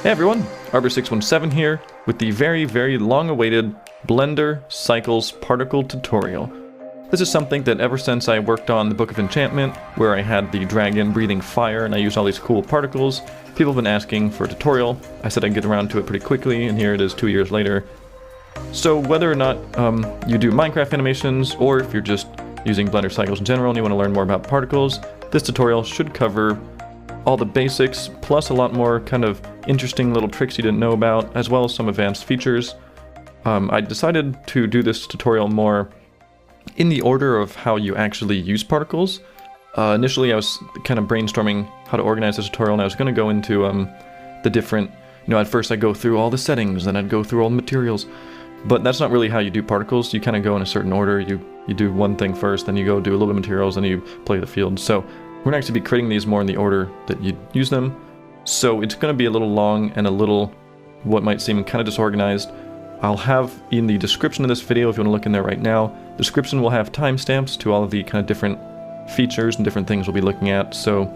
Hey everyone, Arbor617 here with the very long-awaited Blender Cycles Particle tutorial. This is something that ever since I worked on the Book of Enchantment, where I had the dragon breathing fire and I used all these cool particles, people have been asking for a tutorial. I said I'd get around to it pretty quickly, and here it is 2 years later. So whether or not you do Minecraft animations, or if you're just using Blender Cycles in general and you want to learn more about particles, this tutorial should cover all the basics, plus a lot more kind of interesting little tricks you didn't know about, as well as some advanced features. I decided to do this tutorial more in the order of how you actually use particles. Initially I was kind of brainstorming how to organize this tutorial, and I was going to go into the different, at first I'd go through all the settings, then I'd go through all the materials, but that's not really how you do particles. You kind of go in a certain order. You do one thing first, then you go do a little bit of materials, then you play the field. So we're going to actually be creating these more in the order that you use them. So it's going to be a little long and a little, what might seem kind of disorganized. I'll have in the description of this video, if you want to look in there right now, the description will have timestamps to all of the kind of different features and different things we'll be looking at. So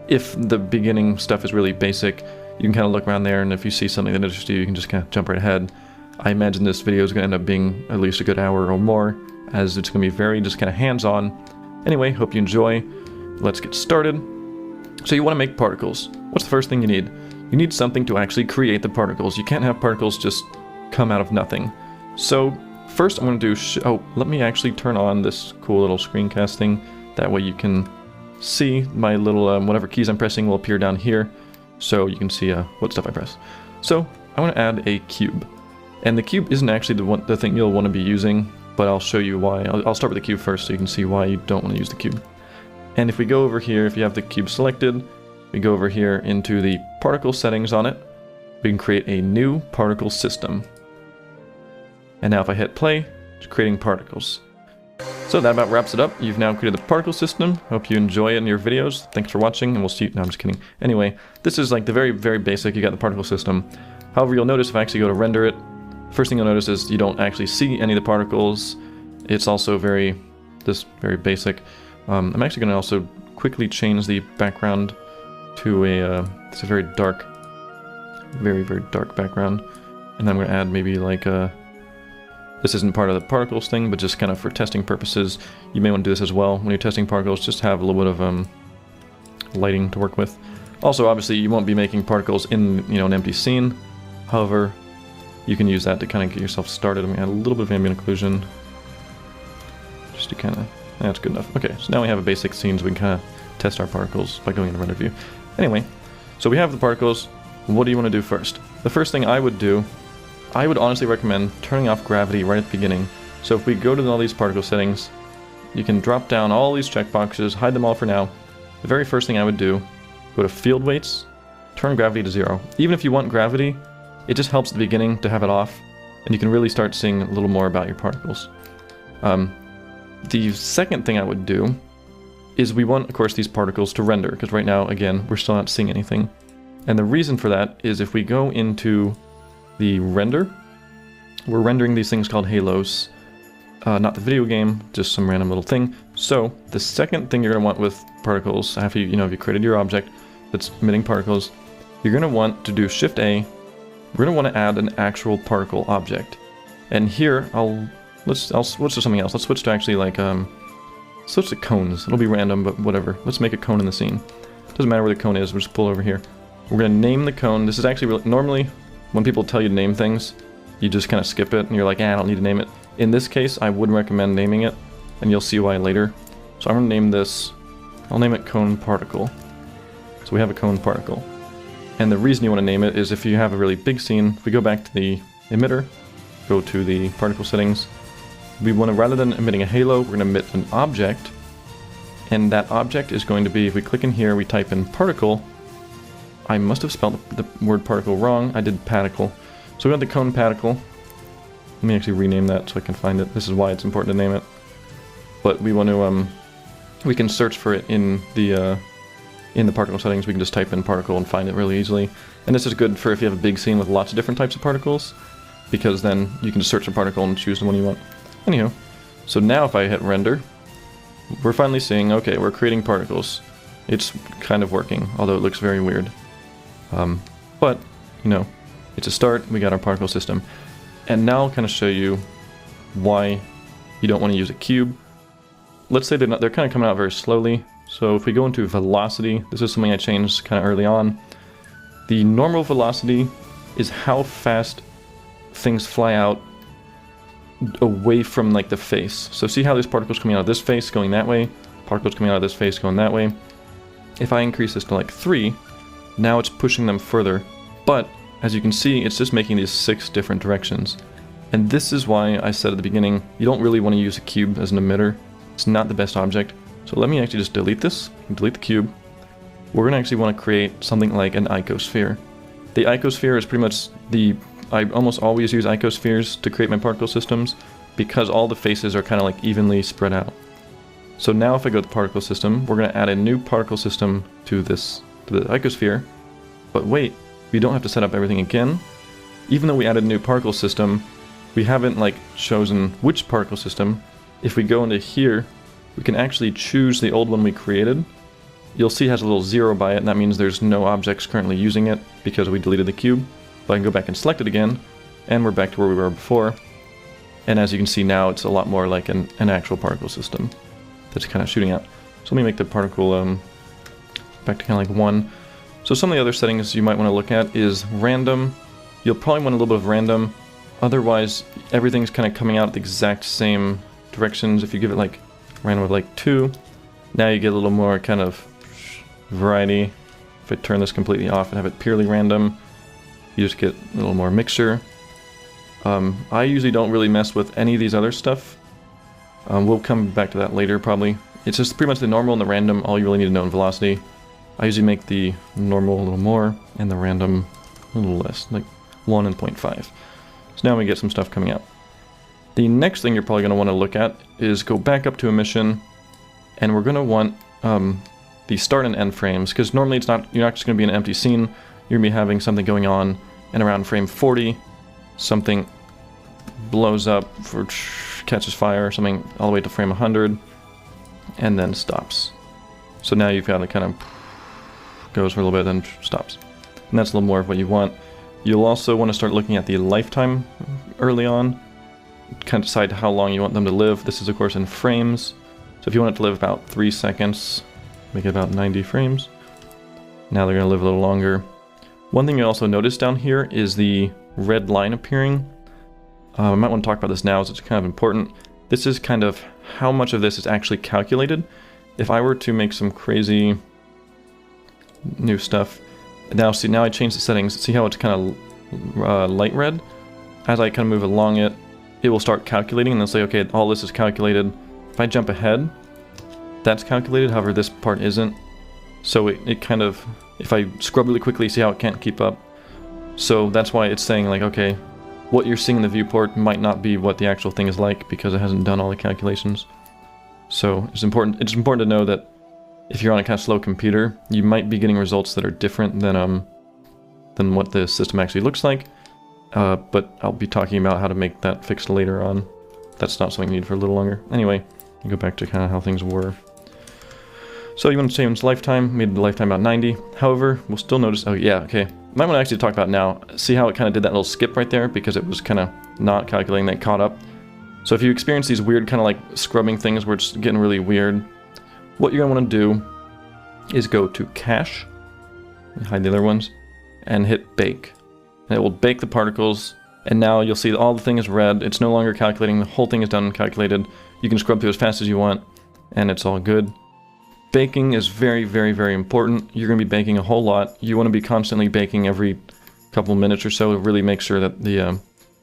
if the beginning stuff is really basic, you can kind of look around there, and if you see something that interests you, you can just kind of jump right ahead. I imagine this video is going to end up being at least a good hour or more, as it's going to be very just kind of hands-on. Anyway, hope you enjoy. Let's get started. So you want to make particles. What's the first thing you need? You need something to actually create the particles. You can't have particles just come out of nothing. So first I'm going to do, let me actually turn on this cool little screencast thing. That way you can see my little, whatever keys I'm pressing will appear down here. So you can see what stuff I press. So I want to add a cube. And the cube isn't actually the thing you'll want to be using, but I'll show you why. I'll start with the cube first so you can see why you don't want to use the cube. And if we go over here, if you have the cube selected, we go over here into the particle settings on it, we can create a new particle system. And now if I hit play, it's creating particles. So that about wraps it up. You've now created the particle system. Hope you enjoy it in your videos. Thanks for watching, and we'll see you. No, I'm just kidding. Anyway, this is like the very basic. You got the particle system. However, you'll notice if I actually go to render it, first thing you'll notice is you don't actually see any of the particles. It's also very basic. I'm actually going to also quickly change the background to it's a very dark background, and then I'm going to add maybe like this isn't part of the particles thing, but just kind of for testing purposes, you may want to do this as well. When you're testing particles, just have a little bit of lighting to work with. Also, obviously, you won't be making particles in an empty scene. However, you can use that to kind of get yourself started. I'm going to add a little bit of ambient occlusion, just to kind of. That's good enough. Okay, so now we have a basic scene, so we can kind of test our particles by going into render view. Anyway, so we have the particles. What do you want to do first? The first thing I would do, I would honestly recommend turning off gravity right at the beginning. So if we go to all these particle settings, you can drop down all these checkboxes, hide them all for now. The very first thing I would do, go to field weights, turn gravity to 0. Even if you want gravity, it just helps at the beginning to have it off, and you can really start seeing a little more about your particles. The second thing I would do is we want, of course, these particles to render, because right now, again, we're still not seeing anything. And the reason for that is if we go into the render, we're rendering these things called halos. Not the video game, just some random little thing. So the second thing you're going to want with particles, after if you created your object that's emitting particles, you're going to want to do Shift A. We're going to want to add an actual particle object. And here, let's switch to something else. Let's switch to actually switch to cones. It'll be random, but whatever. Let's make a cone in the scene. Doesn't matter where the cone is, we'll just pull over here. We're going to name the cone. This is actually normally, when people tell you to name things, you just kind of skip it, and you're like, I don't need to name it. In this case, I would recommend naming it, and you'll see why later. So I'm going to name this, I'll name it cone particle. So we have a cone particle. And the reason you want to name it is if you have a really big scene, if we go back to the emitter, go to the particle settings, we want to, rather than emitting a halo, we're going to emit an object, and that object is going to be, if we click in here, we type in particle. I must have spelled the word particle wrong. I did particle. So we got the cone particle. Let me actually rename that so I can find it. This is why it's important to name it. But we want to, we can search for it in the particle settings. We can just type in particle and find it really easily. And this is good for if you have a big scene with lots of different types of particles, because then you can just search a particle and choose the one you want. Anywho, so now if I hit render, we're finally seeing, okay, we're creating particles. It's kind of working, although it looks very weird. But you know, it's a start. We got our particle system. And now I'll kind of show you why you don't want to use a cube. Let's say they're kind of coming out very slowly. So if we go into velocity, this is something I changed kind of early on. The normal velocity is how fast things fly out away from like the face. So see how these particles coming out of this face going that way, particles coming out of this face going that way. If I increase this to like 3, now it's pushing them further. But as you can see, it's just making these 6 different directions. And this is why I said at the beginning, you don't really want to use a cube as an emitter. It's not the best object. So let me actually just delete this, delete the cube. We're going to actually want to create something like an icosphere. The icosphere is pretty much I almost always use icospheres to create my particle systems because all the faces are kind of like evenly spread out. So now if I go to the particle system, we're going to add a new particle system to the icosphere. But wait, we don't have to set up everything again. Even though we added a new particle system, we haven't like chosen which particle system. If we go into here, we can actually choose the old one we created. You'll see it has a little 0 by it, and that means there's no objects currently using it because we deleted the cube. But I can go back and select it again, and we're back to where we were before. And as you can see now, it's a lot more like an actual particle system that's kind of shooting out. So let me make the particle back to kind of like 1. So some of the other settings you might want to look at is random. You'll probably want a little bit of random. Otherwise, everything's kind of coming out the exact same directions. If you give it like random of like 2, now you get a little more kind of variety. If I turn this completely off and have it purely random, you just get a little more mixture. I usually don't really mess with any of these other stuff. We'll come back to that later probably. It's just pretty much the normal and the random, all you really need to know in velocity. I usually make the normal a little more and the random a little less, like 1 and 0.5. So now we get some stuff coming out. The next thing you're probably going to want to look at is go back up to emission, and we're going to want the start and end frames, because normally you're not just going to be in an empty scene. You're going to be having something going on, and around frame 40, something blows up, catches fire or something, all the way to frame 100, and then stops. So now you've got it kind of goes for a little bit, then stops. And that's a little more of what you want. You'll also want to start looking at the lifetime early on, kind of decide how long you want them to live. This is of course in frames. So if you want it to live about 3 seconds, make it about 90 frames. Now they're going to live a little longer. One thing you also notice down here is the red line appearing. I might want to talk about this now as it's kind of important. This is kind of how much of this is actually calculated. If I were to make some crazy new stuff, now I changed the settings. See how it's kind of light red? As I kind of move along it, it will start calculating and they'll say, okay, all this is calculated. If I jump ahead, that's calculated, however this part isn't. So it kind of, if I scrub really quickly, see how it can't keep up. So that's why it's saying like, okay, what you're seeing in the viewport might not be what the actual thing is like because it hasn't done all the calculations. So it's important to know that if you're on a kind of slow computer, you might be getting results that are different than what the system actually looks like. But I'll be talking about how to make that fixed later on. That's not something you need for a little longer. Anyway, you go back to kind of how things were. So you want to change lifetime, made the lifetime about 90. However, we'll still notice, oh yeah, okay. Might want to actually talk about now. See how it kind of did that little skip right there because it was kind of not calculating that caught up. So if you experience these weird kind of like scrubbing things where it's getting really weird, what you're going to want to do is go to cache, hide the other ones, and hit bake. And it will bake the particles, and now you'll see all the thing is red. It's no longer calculating, the whole thing is done and calculated. You can scrub through as fast as you want, and it's all good. Baking is very, very, very important. You're going to be baking a whole lot. You want to be constantly baking every couple minutes or so to really make sure that the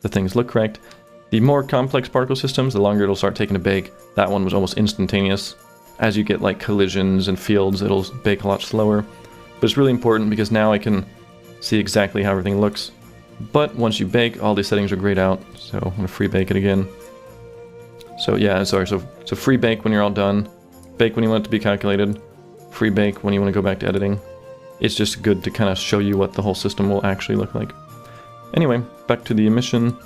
things look correct. The more complex particle systems, the longer it'll start taking to bake. That one was almost instantaneous. As you get like collisions and fields, it'll bake a lot slower. But it's really important because now I can see exactly how everything looks. But once you bake, all these settings are grayed out. So I'm going to free bake it again. So yeah, sorry, so free bake when you're all done. Bake when you want it to be calculated. Free bake when you want to go back to editing. It's just good to kind of show you what the whole system will actually look like. Anyway, back to the emission.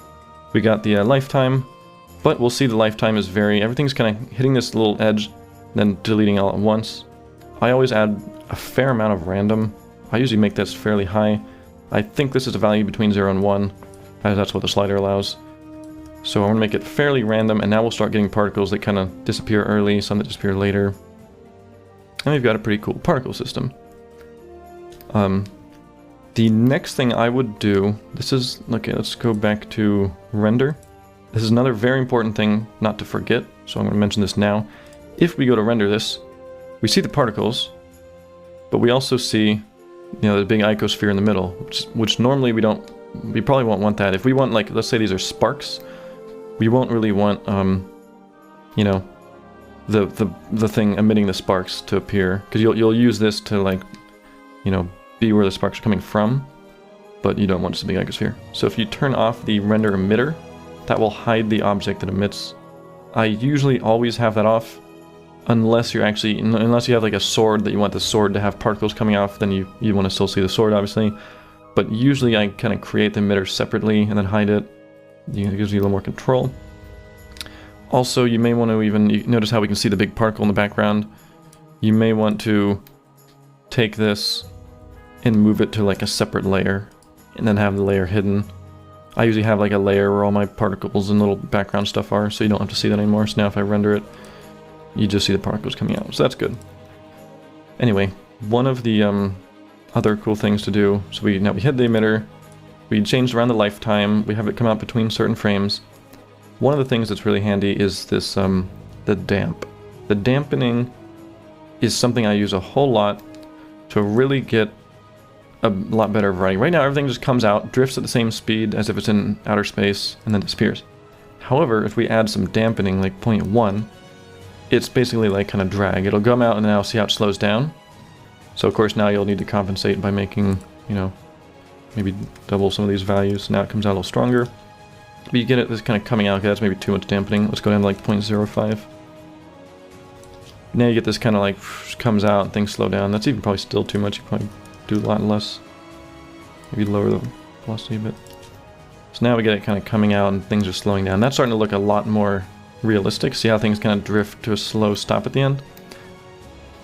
We got the lifetime, but we'll see the lifetime is everything's kind of hitting this little edge, then deleting all at once. I always add a fair amount of random. I usually make this fairly high. I think this is a value between 0 and 1, as that's what the slider allows. So I'm going to make it fairly random, and now we'll start getting particles that kind of disappear early, some that disappear later. And we've got a pretty cool particle system. The next thing I would do, this is, okay, let's go back to render. This is another very important thing not to forget, so I'm going to mention this now. If we go to render this, we see the particles, but we also see, you know, the big icosphere in the middle, which normally we probably won't want that. If we want, like, let's say these are sparks, we won't really want, you know, the thing emitting the sparks to appear, because you'll use this to, like, you know, be where the sparks are coming from, but you don't want just a big icosphere. So if you turn off the render emitter, that will hide the object that emits. I usually always have that off, unless you have like a sword that you want the sword to have particles coming off, then you want to still see the sword, obviously. But usually I kind of create the emitter separately and then hide it. It gives you a little more control. Also, you may want to you notice how we can see the big particle in the background. You may want to take this and move it to like a separate layer, and then have the layer hidden. I usually have like a layer where all my particles and little background stuff are, so you don't have to see that anymore. So now if I render it, you just see the particles coming out, so that's good. Anyway, one of the other cool things to do, so we hid the emitter, we changed around the lifetime, we have it come out between certain frames. One of the things that's really handy is this, the damp. The dampening is something I use a whole lot to really get a lot better variety. Right now everything just comes out, drifts at the same speed as if it's in outer space, and then disappears. However, if we add some dampening, like 0.1, it's basically like kind of drag. It'll come out and now see how it slows down. So of course now you'll need to compensate by making, you know, maybe double some of these values. Now it comes out a little stronger. But you get it, this kind of coming out, okay, that's maybe too much dampening. Let's go down to like 0.05. Now you get this kind of like, comes out and things slow down. That's even probably still too much. You probably do a lot less. Maybe lower the velocity a bit. So now we get it kind of coming out and things are slowing down. That's starting to look a lot more realistic. See how things kind of drift to a slow stop at the end?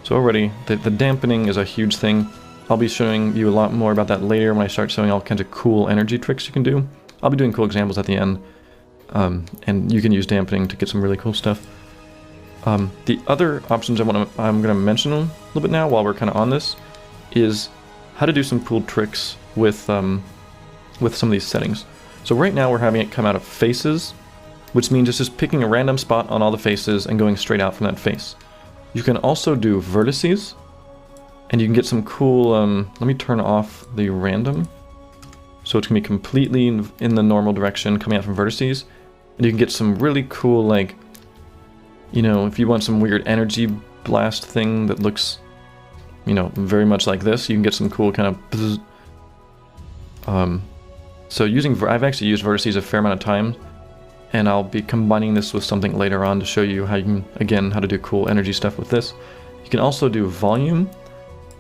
So already, the dampening is a huge thing. I'll be showing you a lot more about that later when I start showing all kinds of cool energy tricks you can do. I'll be doing cool examples at the end. And you can use dampening to get some really cool stuff. The other options I'm going to mention a little bit now while we're kind of on this is how to do some cool tricks with some of these settings. So right now we're having it come out of faces, which means it's just picking a random spot on all the faces and going straight out from that face. You can also do vertices, and you can get some cool, let me turn off the random, so it's going to be completely in the normal direction coming out from vertices, and you can get some really cool, like, you know, if you want some weird energy blast thing that looks, you know, very much like this, you can get some cool kind of bzz. So I've actually used vertices a fair amount of times, and I'll be combining this with something later on to show you how you can, again, how to do cool energy stuff with this. You can also do volume,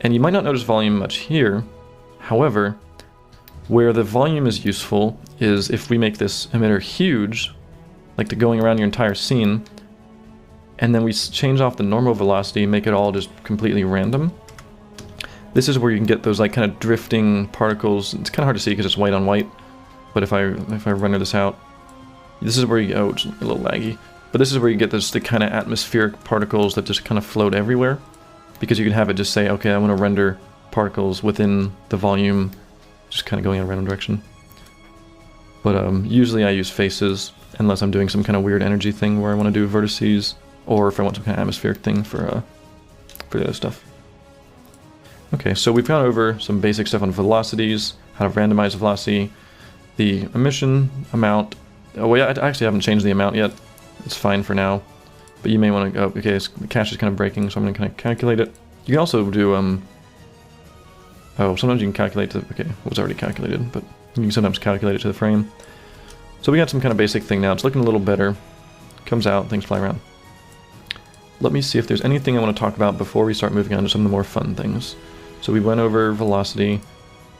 and you might not notice volume much here. However, where the volume is useful is if we make this emitter huge, like the going around your entire scene, and then we change off the normal velocity, make it all just completely random. This is where you can get those like kind of drifting particles. It's kind of hard to see because it's white on white, but if I render this out, this is where you, oh, it's a little laggy, but this is where you get the kind of atmospheric particles that just kind of float everywhere, because you can have it just say, okay, I want to render particles within the volume, just kind of going in a random direction. But usually I use faces, unless I'm doing some kind of weird energy thing where I want to do vertices, or if I want some kind of atmospheric thing for the other stuff. Okay, so we've gone over some basic stuff on velocities, how to randomize velocity, the emission amount. Oh, wait, I actually haven't changed the amount yet. It's fine for now. But you may want to go, okay, the cache is kind of breaking, so I'm going to kind of calculate it. You can also do, oh, sometimes you can calculate to, okay, it was already calculated, but you can sometimes calculate it to the frame. So we got some kind of basic thing now. It's looking a little better. Comes out, things fly around. Let me see if there's anything I want to talk about before we start moving on to some of the more fun things. So we went over velocity.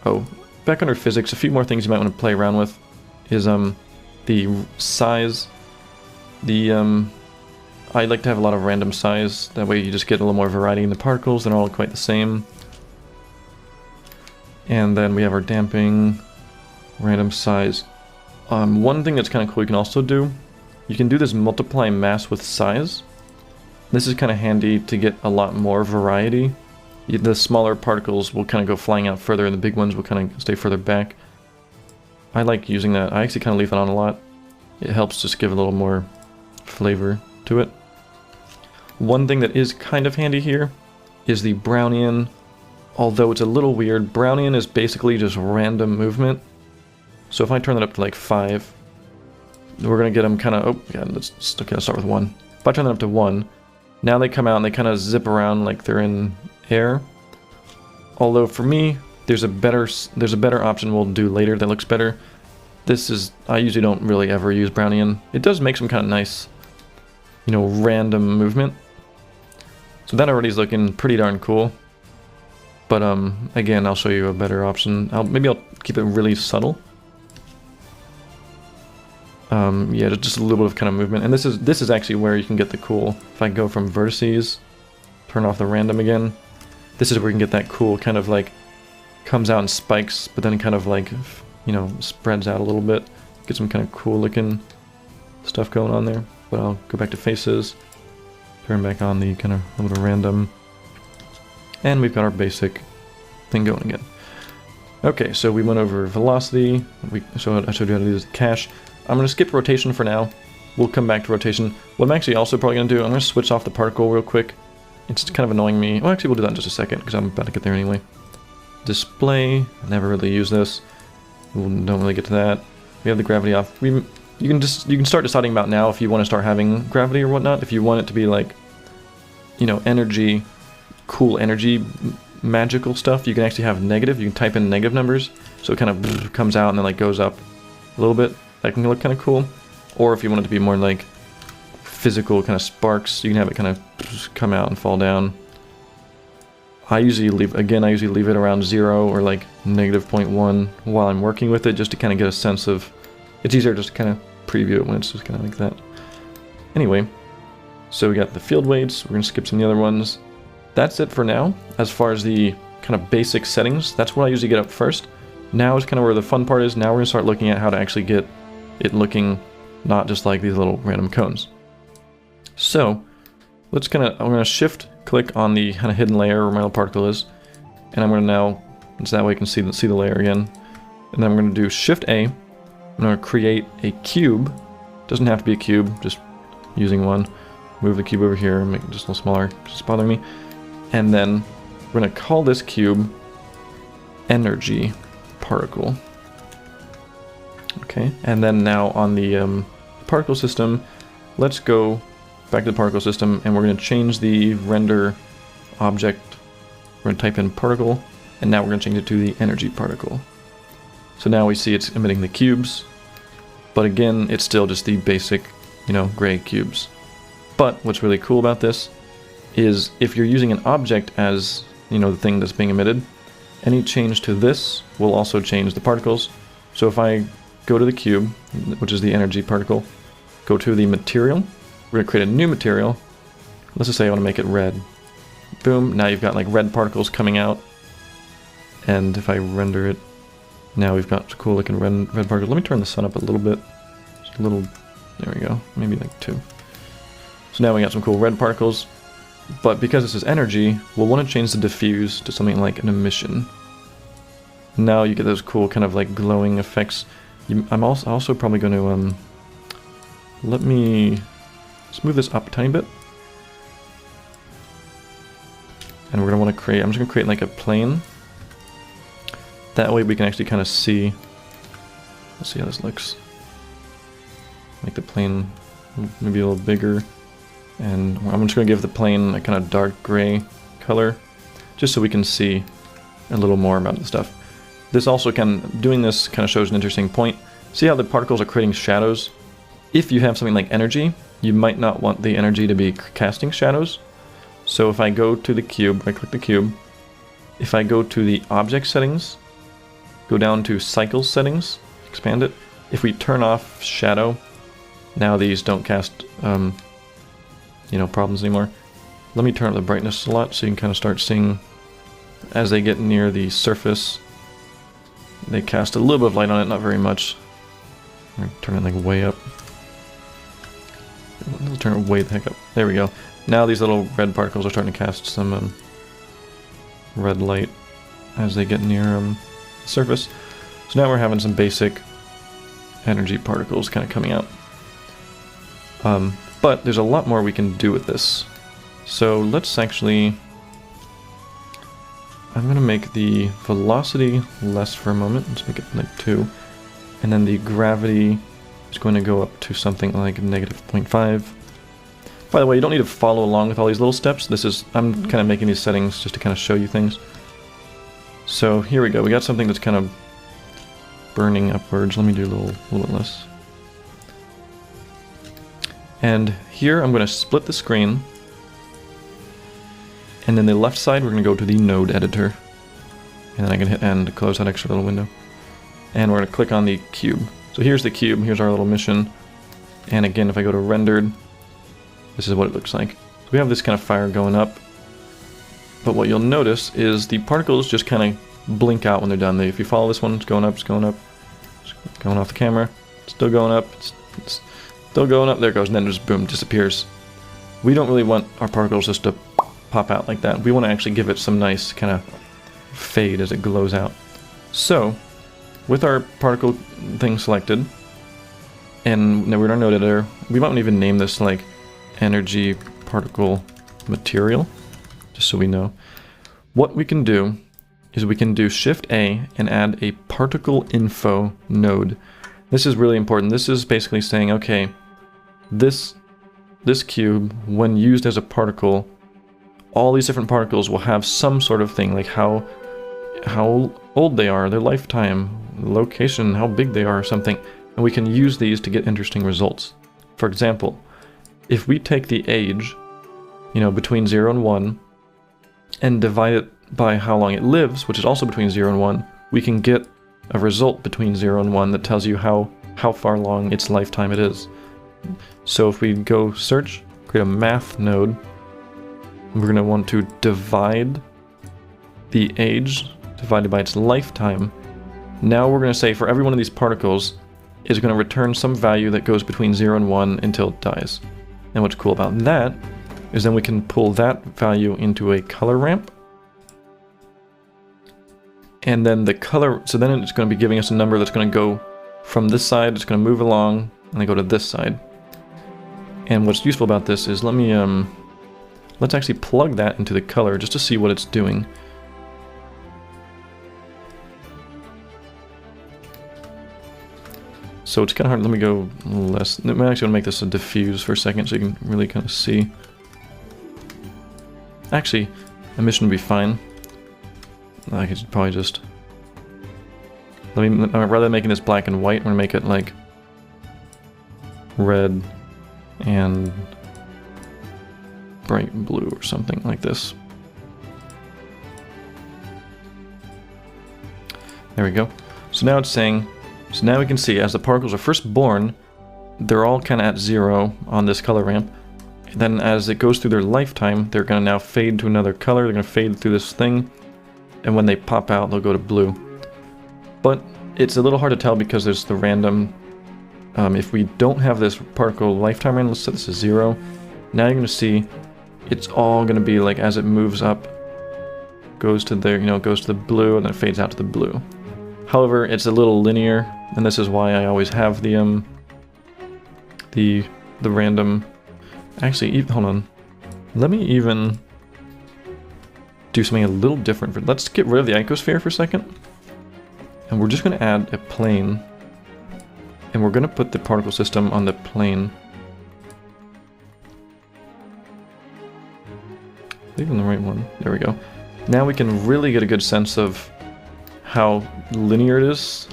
Oh, back under physics, a few more things you might want to play around with is the size. I like to have a lot of random size. That way you just get a little more variety in the particles. They're not all quite the same. And then we have our damping, random size. One thing that's kind of cool you can also do, you can do this multiply mass with size. This is kind of handy to get a lot more variety. The smaller particles will kind of go flying out further and the big ones will kind of stay further back. I like using that. I actually kind of leave it on a lot. It helps just give a little more flavor to it. One thing that is kind of handy here is the Brownian. Although it's a little weird, Brownian is basically just random movement. So if I turn that up to like 5, we're going to get them kind of... Oh, yeah, let's start with 1. If I turn that up to 1, now they come out and they kind of zip around like they're in air. Although for me, there's a better option we'll do later that looks better. This is... I usually don't really ever use Brownian. It does make some kind of nice, you know, random movement. So that already is looking pretty darn cool. But again, I'll show you a better option. Maybe I'll keep it really subtle. Yeah, just a little bit of kind of movement. And this is actually where you can get the cool. If I go from vertices, turn off the random again, this is where you can get that cool kind of like comes out in spikes, but then kind of like, you know, spreads out a little bit. Get some kind of cool looking stuff going on there. But I'll go back to faces, turn back on the kind of a little random. And we've got our basic thing going again. Okay, so we went over velocity. I showed you how to do the cache. I'm going to skip rotation for now. We'll come back to rotation. What I'm actually also probably going to do, I'm going to switch off the particle real quick. It's kind of annoying me. Well, actually, we'll do that in just a second because I'm about to get there anyway. Display. I never really use this. We don't really get to that. We have the gravity off. You can start deciding about now if you want to start having gravity or whatnot. If you want it to be like, you know, energy. Cool energy magical stuff, you can actually have negative. You can type in negative numbers, so it kind of comes out and then like goes up a little bit. That can look kind of cool. Or if you want it to be more like physical kind of sparks, you can have it kind of come out and fall down. I usually leave it around 0 or like -0.1 while I'm working with it, just to kind of get a sense of. It's easier just to kind of preview it when it's just kind of like that. Anyway, so we got the field weights. We're gonna skip some of the other ones. That's it for now, as far as the kind of basic settings. That's what I usually get up first. Now is kind of where the fun part is. Now we're going to start looking at how to actually get it looking not just like these little random cones. So, I'm going to shift click on the kind of hidden layer where my little particle is. And I'm going to now, so that way you can see the layer again. And then I'm going to do Shift A. I'm going to create a cube. Doesn't have to be a cube, just using one. Move the cube over here and make it just a little smaller, because it's bothering me. And then we're going to call this cube energy particle. Okay, and then now on the particle system, let's go back to the particle system and we're going to change the render object. We're going to type in particle and now we're going to change it to the energy particle. So now we see it's emitting the cubes, but again, it's still just the basic, you know, gray cubes. But what's really cool about this is if you're using an object as, you know, the thing that's being emitted, any change to this will also change the particles. So if I go to the cube, which is the energy particle, go to the material, we're going to create a new material. Let's just say I want to make it red. Boom, now you've got like red particles coming out. And if I render it, now we've got cool looking red particles. Let me turn the sun up a little bit. Just a little, there we go, maybe like 2. So now we got some cool red particles. But because this is energy, we'll want to change the diffuse to something like an emission. Now you get those cool kind of like glowing effects. I'm also probably going to let's move this up a tiny bit. And we're going to want to create, I'm just going to create like a plane. That way we can actually kind of see, let's see how this looks. Make the plane maybe a little bigger. And I'm just going to give the plane a kind of dark gray color, just so we can see a little more about the stuff. This also doing this kind of shows an interesting point. See how the particles are creating shadows? If you have something like energy, you might not want the energy to be casting shadows. So if I go to the cube, I click the cube, if I go to the object settings, go down to cycle settings, expand it. If we turn off shadow, now these don't cast you know, problems anymore. Let me turn up the brightness a lot so you can kind of start seeing as they get near the surface, They cast a little bit of light on it, not very much. I'm gonna turn it like way up. Let's turn it way the heck up. There we go. Now these little red particles are starting to cast some red light as they get near the surface. So now we're having some basic energy particles kind of coming out. But there's a lot more we can do with this. So let's actually... I'm going to make the velocity less for a moment. Let's make it like 2. And then the gravity is going to go up to something like -0.5. By the way, you don't need to follow along with all these little steps. I'm kind of making these settings just to kind of show you things. So here we go. We got something that's kind of burning upwards. Let me do a little bit less. And here I'm going to split the screen. And then the left side, we're going to go to the node editor. And then I can hit end to close that extra little window. And we're going to click on the cube. So here's the cube, here's our little mission. And again, if I go to rendered, this is what it looks like. So we have this kind of fire going up. But what you'll notice is the particles just kind of blink out when they're done. If you follow this one, it's going up, it's going up. It's going off the camera. It's still going up, it's still going up. There it goes, and then just boom, disappears. We don't really want our particles just to pop out like that. We want to actually give it some nice kind of fade as it glows out. So, with our particle thing selected, and we're in our node editor, we might even name this like energy particle material, just so we know. What we can do is we can do Shift A and add a particle info node. This is really important. This is basically saying, okay, this cube, when used as a particle, all these different particles will have some sort of thing, like how old they are, their lifetime, location, how big they are, or something. And we can use these to get interesting results. For example, if we take the age, between 0 and 1, and divide it by how long it lives, which is also between 0 and 1, we can get a result between 0 and 1 that tells you how far long its lifetime it is. So if we go search, create a math node, we're going to want to divide the age divided by its lifetime. Now we're going to say for every one of these particles is going to return some value that goes between 0 and 1 until it dies. And what's cool about that is then we can pull that value into a color ramp. And then the color, so then it's going to be giving us a number that's going to go from this side, it's going to move along, and then go to this side. And what's useful about this is let's actually plug that into the color just to see what it's doing. So it's kind of hard. Let me go less. I'm actually going to make this a diffuse for a second so you can really kind of see. Actually, emission would be fine. I could probably just... rather than making this black and white, I'm going to make it like red and bright blue or something like this. There we go. So now it's saying, so now we can see as the particles are first born, they're all kind of at 0 on this color ramp. And then as it goes through their lifetime, they're going to now fade to another color. They're going to fade through this thing. And when they pop out, they'll go to blue. But it's a little hard to tell because there's the random. If we don't have this particle lifetime random, let's set this to 0. Now you're going to see it's all going to be like as it moves up, goes to there, goes to the blue, and then it fades out to the blue. However, it's a little linear, and this is why I always have the random. Actually, hold on. Let me even do something a little different. Let's get rid of the icosphere for a second, and we're just going to add a plane, and we're going to put the particle system on the plane. Leaving the right one. There we go. Now we can really get a good sense of how linear it is.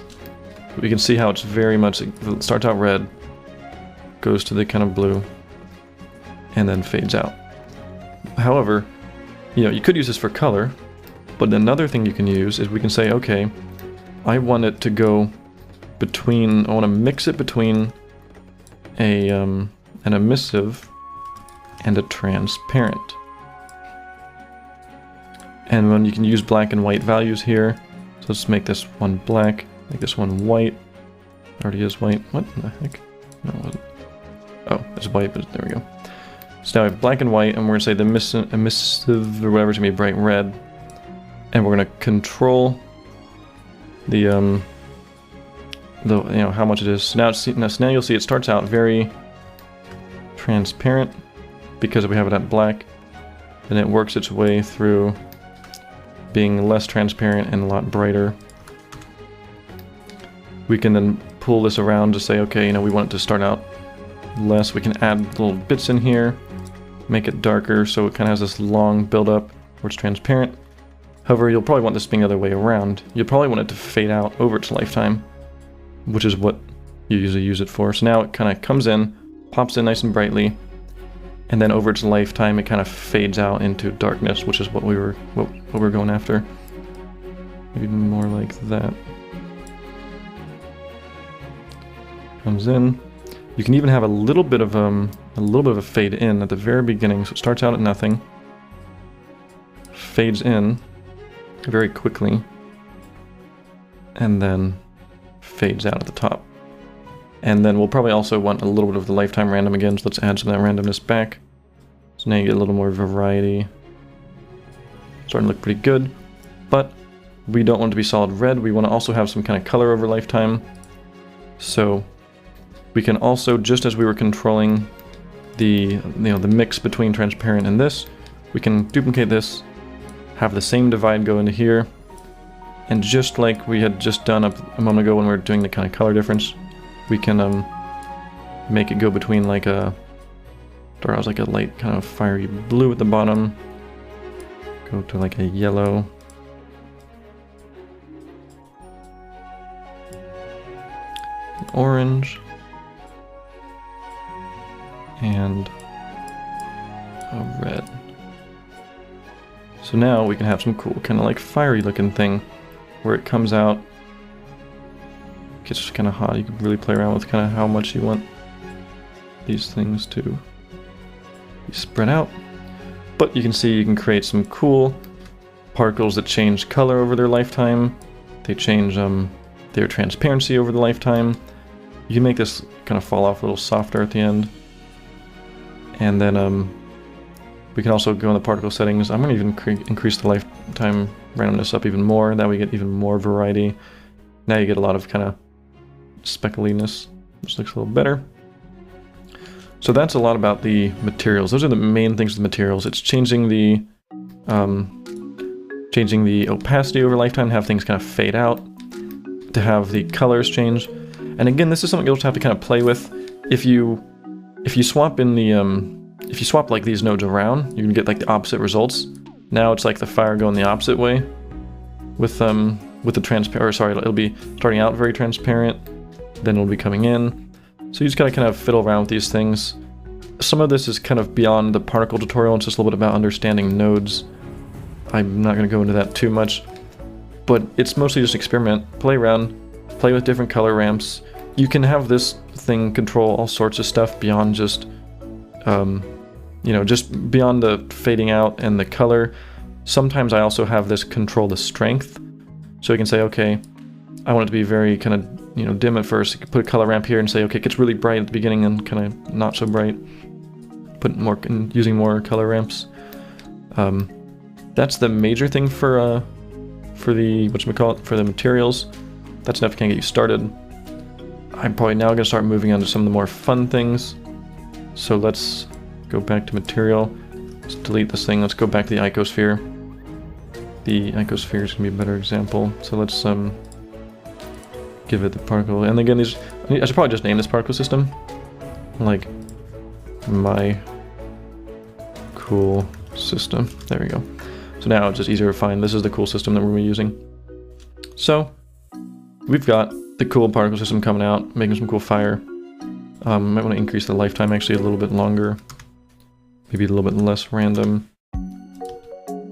We can see how it's very much, it starts out red, goes to the kind of blue, and then fades out. However, you could use this for color, but another thing you can use is we can say, okay, I want it to go between, I want to mix it between an emissive and a transparent. And when you can use black and white values here, So let's make this one black, make this one white. It already is white. What the heck? No, it wasn't. Oh, it's white, but there we go. So now we have black and white, and we're gonna say the emissive or whatever is gonna be bright red, and we're gonna control the you know, how much it is. So now you'll see it starts out very transparent because we have it at black, and it works its way through being less transparent and a lot brighter. We can then pull this around to say, okay, you know, we want it to start out less. We can add little bits in here, make it darker, so it kind of has this long build-up where it's transparent. However, you'll probably want this being the other way around. You'll probably want it to fade out over its lifetime, which is what you usually use it for. So now it kind of comes in, pops in nice and brightly, and then over its lifetime it kind of fades out into darkness, which is what we're going after. Maybe more like that. Comes in. You can even have a little bit of a fade in at the very beginning. So it starts out at nothing, fades in very quickly, and then fades out at the top. And then we'll probably also want a little bit of the lifetime random again, so let's add some of that randomness back. So now you get a little more variety. Starting to look pretty good, but we don't want it to be solid red. We want to also have some kind of color over lifetime. So we can also, just as we were controlling the the mix between transparent and this, we can duplicate this, have the same divide go into here, and just like we had just done a moment ago when we were doing the kind of color difference, we can make it go between like a light kind of fiery blue at the bottom, go to like a yellow, an orange, and a red. So now we can have some cool kind of like fiery looking thing where it comes out, gets kind of hot. You can really play around with kind of how much you want these things to be spread out. But you can see you can create some cool particles that change color over their lifetime. They change their transparency over the lifetime. You can make this kind of fall off a little softer at the end. And then we can also go in the particle settings. I'm going to even increase the lifetime randomness up even more. That way we get even more variety. Now you get a lot of kind of speckliness, which looks a little better. So that's a lot about the materials. Those are the main things with the materials. It's changing the opacity over lifetime, to have things kind of fade out, to have the colors change. And again, this is something you'll just have to kind of play with. If you swap in the if you swap like these nodes around, you can get like the opposite results. Now it's like the fire going the opposite way with the transparent, or sorry, it'll be starting out very transparent, then it'll be coming in. So you just gotta kind of fiddle around with these things. Some of this is kind of beyond the particle tutorial. It's just a little bit about understanding nodes. I'm not gonna go into that too much, but it's mostly just experiment, play around, play with different color ramps. You can have this thing control all sorts of stuff beyond just, just beyond the fading out and the color. Sometimes I also have this control the strength. So you can say, okay, I want it to be very kind of, dim at first. You can put a color ramp here and say, okay, it gets really bright at the beginning and kind of not so bright. Put more, using more color ramps. That's the major thing for the, for the materials. That's enough to kind of get you started. I'm probably now going to start moving on to some of the more fun things. So let's go back to material. Let's delete this thing. Let's go back to the icosphere. The icosphere is going to be a better example. So let's give it the particle. And again, I should probably just name this particle system like my cool system. There we go. So now it's just easier to find. This is the cool system that we're going to be using. So we've got the cool particle system coming out, making some cool fire. Might want to increase the lifetime actually a little bit longer, maybe a little bit less random.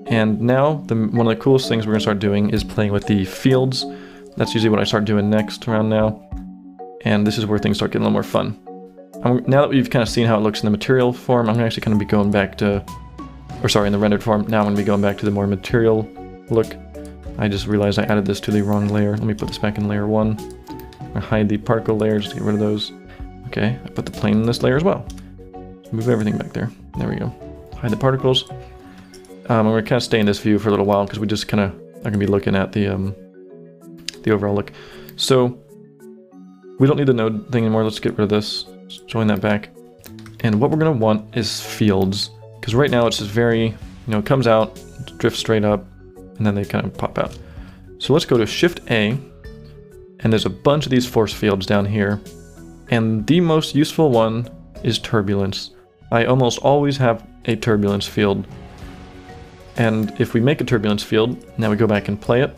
And now one of the coolest things we're going to start doing is playing with the fields. That's usually what I start doing next around now. And this is where things start getting a little more fun. Now that we've kind of seen how it looks in the material form, I'm actually going to be going back to, in the rendered form, now I'm going to be going back to the more material look. I just realized I added this to the wrong layer. Let me put this back in layer 1. I hide the particle layers to get rid of those. Okay, I put the plane in this layer as well. Move everything back there. There we go. Hide the particles. And we're kind of stay in this view for a little while because we just kind of are going to be looking at the overall look. So we don't need the node thing anymore. Let's get rid of this. Let's join that back. And what we're going to want is fields, because right now it's just very, you know, it comes out, drifts straight up, and then they kind of pop out. So let's go to Shift A, and there's a bunch of these force fields down here. And the most useful one is turbulence. I almost always have a turbulence field. And if we make a turbulence field, now we go back and play it,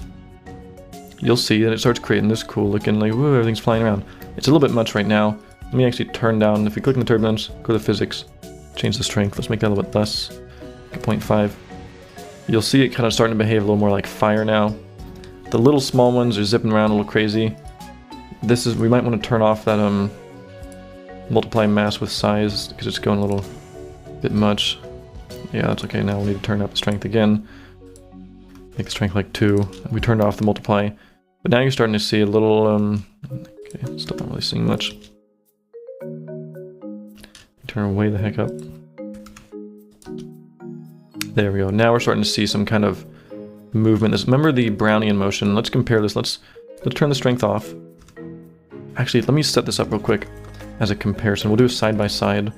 you'll see that it starts creating this cool looking, like, woo, everything's flying around. It's a little bit much right now. Let me actually turn down, if we click on the turbulence, go to physics, change the strength, let's make that a little bit less, 0.5. You'll see it kind of starting to behave a little more like fire now. The little small ones are zipping around a little crazy. This is, we might want to turn off that multiply mass with size, because it's going a little bit much. Yeah, that's okay. Now we'll need to turn up the strength again. Make the strength like 2. We turned off the multiply. But now you're starting to see a little, okay, still not really seeing much. Turn way the heck up. There we go. Now we're starting to see some kind of movement. Remember the Brownian motion? Let's compare this. Let's turn the strength off. Actually, let me set this up real quick as a comparison. We'll do a side by side.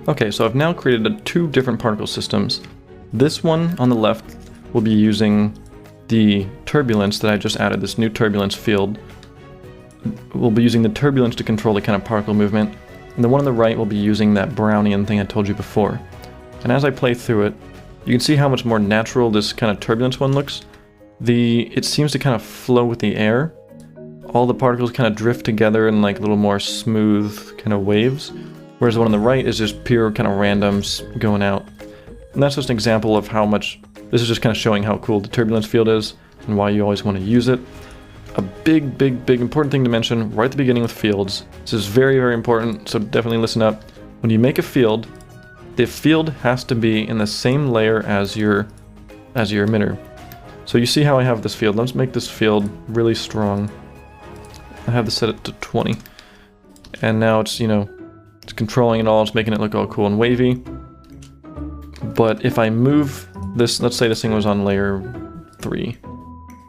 Okay, so I've now created 2 different particle systems. This one on the left will be using the turbulence that I just added, this new turbulence field. We'll be using the turbulence to control the kind of particle movement. And the one on the right will be using that Brownian thing I told you before. And as I play through it, you can see how much more natural this kind of turbulence one looks. It seems to kind of flow with the air. All the particles kind of drift together in like little more smooth kind of waves. Whereas the one on the right is just pure kind of randoms going out. And that's just an example of how much, this is just kind of showing how cool the turbulence field is and why you always want to use it. A big important thing to mention right at the beginning with fields. This is very, very important, so definitely listen up. When you make a field, the field has to be in the same layer as your emitter. So you see how I have this field. Let's make this field really strong. I have this set it to 20. And now it's, you know, it's controlling it all, it's making it look all cool and wavy. But if I move this, let's say this thing was on layer 3,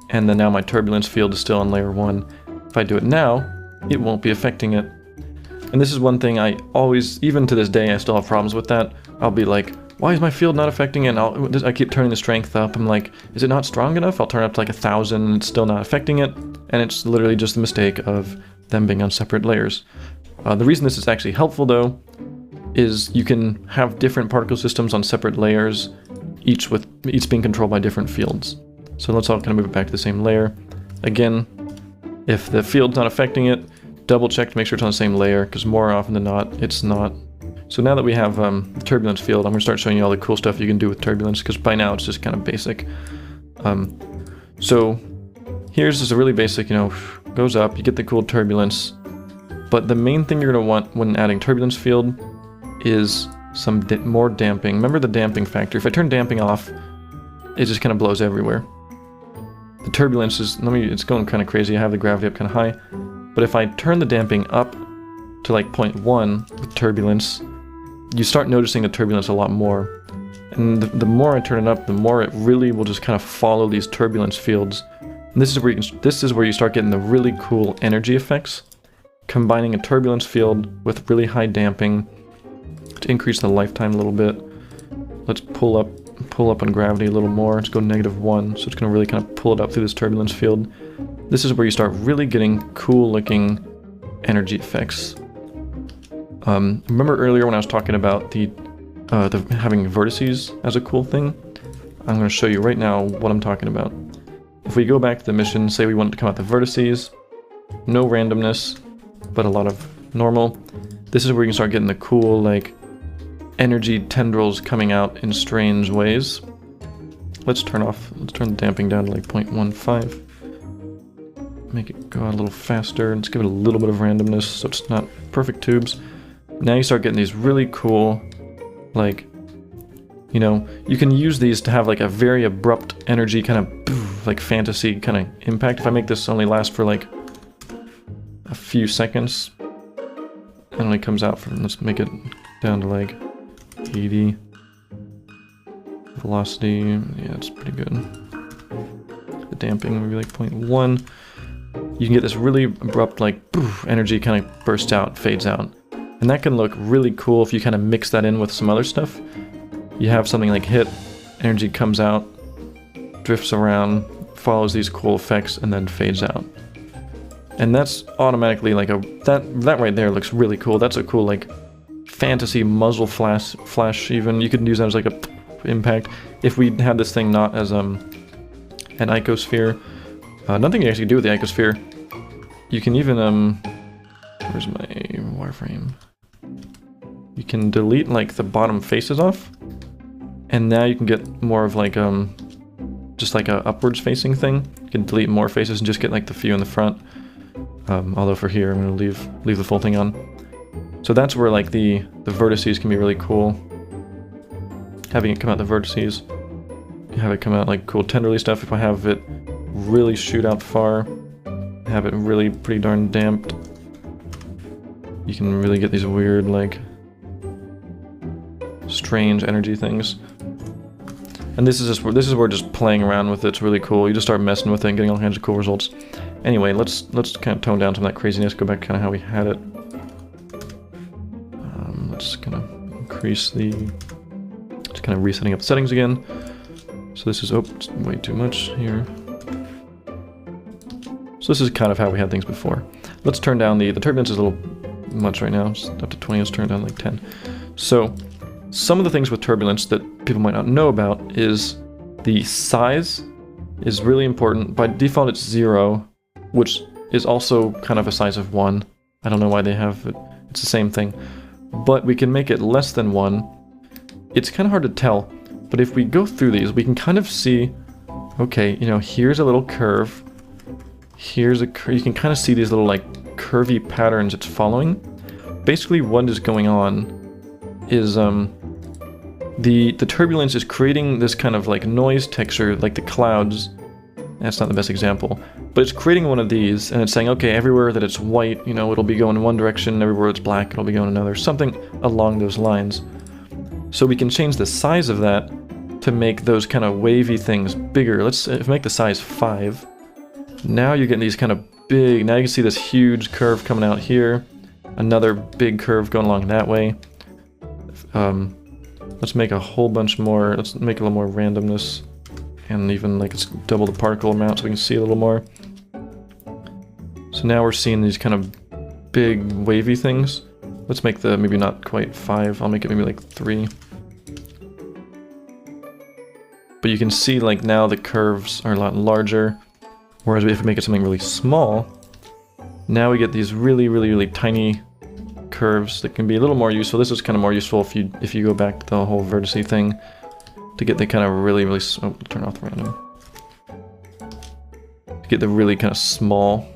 and then now my turbulence field is still on layer 1. If I do it now, it won't be affecting it. And this is one thing I always, even to this day, I still have problems with that. I'll be like, why is my field not affecting it? And I keep turning the strength up. I'm like, is it not strong enough? I'll turn it up to like 1,000 and it's still not affecting it. And it's literally just the mistake of them being on separate layers. The reason this is actually helpful, though, is you can have different particle systems on separate layers, each being controlled by different fields. So let's all kind of move it back to the same layer. Again, if the field's not affecting it, double check to make sure it's on the same layer, because more often than not, it's not. So now that we have the turbulence field, I'm going to start showing you all the cool stuff you can do with turbulence, because by now it's just kind of basic. So here's just a really basic, you know, goes up, you get the cool turbulence. But the main thing you're going to want when adding turbulence field is some more damping. Remember the damping factor. If I turn damping off, it just kind of blows everywhere. The turbulence is, it's going kind of crazy. I have the gravity up kind of high. But if I turn the damping up to like 0.1 with turbulence, you start noticing the turbulence a lot more. And the more I turn it up, the more it really will just kind of follow these turbulence fields. And this is where you start getting the really cool energy effects. Combining a turbulence field with really high damping to increase the lifetime a little bit. Let's pull up on gravity a little more. Let's go -1, so it's going to really kind of pull it up through this turbulence field. This is where you start really getting cool looking energy effects. Remember earlier when I was talking about the having vertices as a cool thing? I'm going to show you right now what I'm talking about. If we go back to the mission, say we want to come out the vertices, no randomness, but a lot of normal. This is where you can start getting the cool, like, energy tendrils coming out in strange ways. Let's turn the damping down to like 0.15. Make it go out a little faster. Let's give it a little bit of randomness so it's not perfect tubes. Now you start getting these really cool, like, you know, you can use these to have like a very abrupt energy kind of like fantasy kind of impact. If I make this only last for like a few seconds, it only comes out from, let's make it down to like 80. Velocity, yeah, it's pretty good. The damping maybe like 0.1. You can get this really abrupt like energy kind of bursts out, fades out. And that can look really cool if you kind of mix that in with some other stuff. You have something like hit, energy comes out, drifts around, follows these cool effects, and then fades out. And that's automatically like that right there looks really cool. That's a cool like fantasy muzzle flash even. You could use that as like a impact. If we had this thing not as an icosphere, nothing you actually do with the icosphere. You can even where's my wireframe? You can delete like the bottom faces off, and now you can get more of like just like a upwards facing thing. You can delete more faces and just get like the few in the front. Although for here I'm gonna leave the full thing on. So that's where like the vertices can be really cool. Having it come out the vertices, have it come out like cool tenderly stuff. If I have it really shoot out far, have it really pretty darn damped, you can really get these weird like strange energy things. And this is where just playing around with it's really cool. You just start messing with it and getting all kinds of cool results. Anyway, let's kind of tone down some of that craziness, go back to kind of how we had it. Let's kind of increase the, just kind of resetting up the settings again. So this is, oh, it's way too much here. So this is kind of how we had things before. Let's turn down the turbulence is a little much right now. It's up to 20, let's turn it down to like 10. So some of the things with turbulence that people might not know about is the size is really important. By default it's 0, which is also kind of a size of 1. I don't know why they have it. It's the same thing. But we can make it less than 1. It's kind of hard to tell, but if we go through these, we can kind of see, okay, you know, here's a little curve. Here's a curve. You can kind of see these little like curvy patterns it's following. Basically what is going on is the turbulence is creating this kind of like noise texture, like the clouds. That's not the best example, but it's creating one of these and it's saying, okay, everywhere that it's white, you know, it'll be going in one direction, everywhere it's black, it'll be going another, something along those lines. So we can change the size of that to make those kind of wavy things bigger. Let's make the size 5. Now you're getting these kind of big, now you can see this huge curve coming out here, another big curve going along that way. Let's make a whole bunch more, let's make a little more randomness, and even like let's double the particle amount so we can see a little more. So now we're seeing these kind of big wavy things. Let's make the maybe not quite 5, I'll make it maybe like 3. But you can see like now the curves are a lot larger, whereas if we make it something really small, now we get these really tiny curves that can be a little more useful. This is kind of more useful if you go back to the whole vertice thing to get the kind of really oh, turn off the random. To get the really kind of small.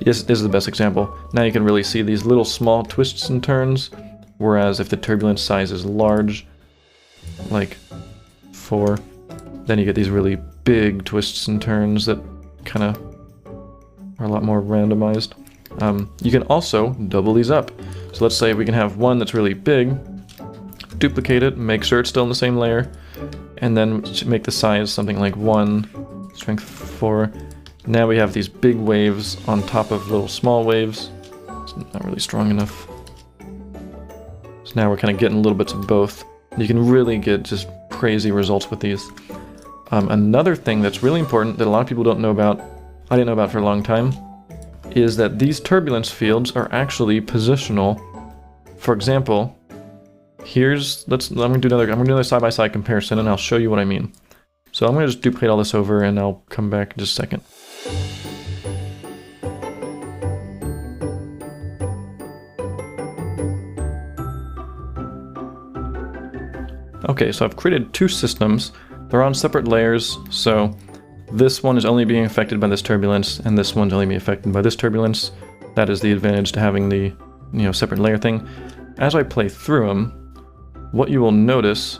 Yes, this is the best example. Now you can really see these little small twists and turns, whereas if the turbulence size is large, like 4, then you get these really big twists and turns that kind of are a lot more randomized. You can also double these up. So let's say we can have one that's really big, duplicate it, make sure it's still in the same layer, and then make the size something like 1, strength 4. Now we have these big waves on top of little small waves. It's not really strong enough. So now we're kind of getting little bits of both. You can really get just crazy results with these. Another thing that's really important that a lot of people don't know about, I didn't know about for a long time, is that these turbulence fields are actually positional. For example, here's, I'm gonna do another side-by-side comparison and I'll show you what I mean. So I'm gonna just duplicate all this over and I'll come back in just a second. Okay, so I've created two systems. They're on separate layers, so this one is only being affected by this turbulence, and this one's only being affected by this turbulence. That is the advantage to having the, separate layer thing. As I play through them, what you will notice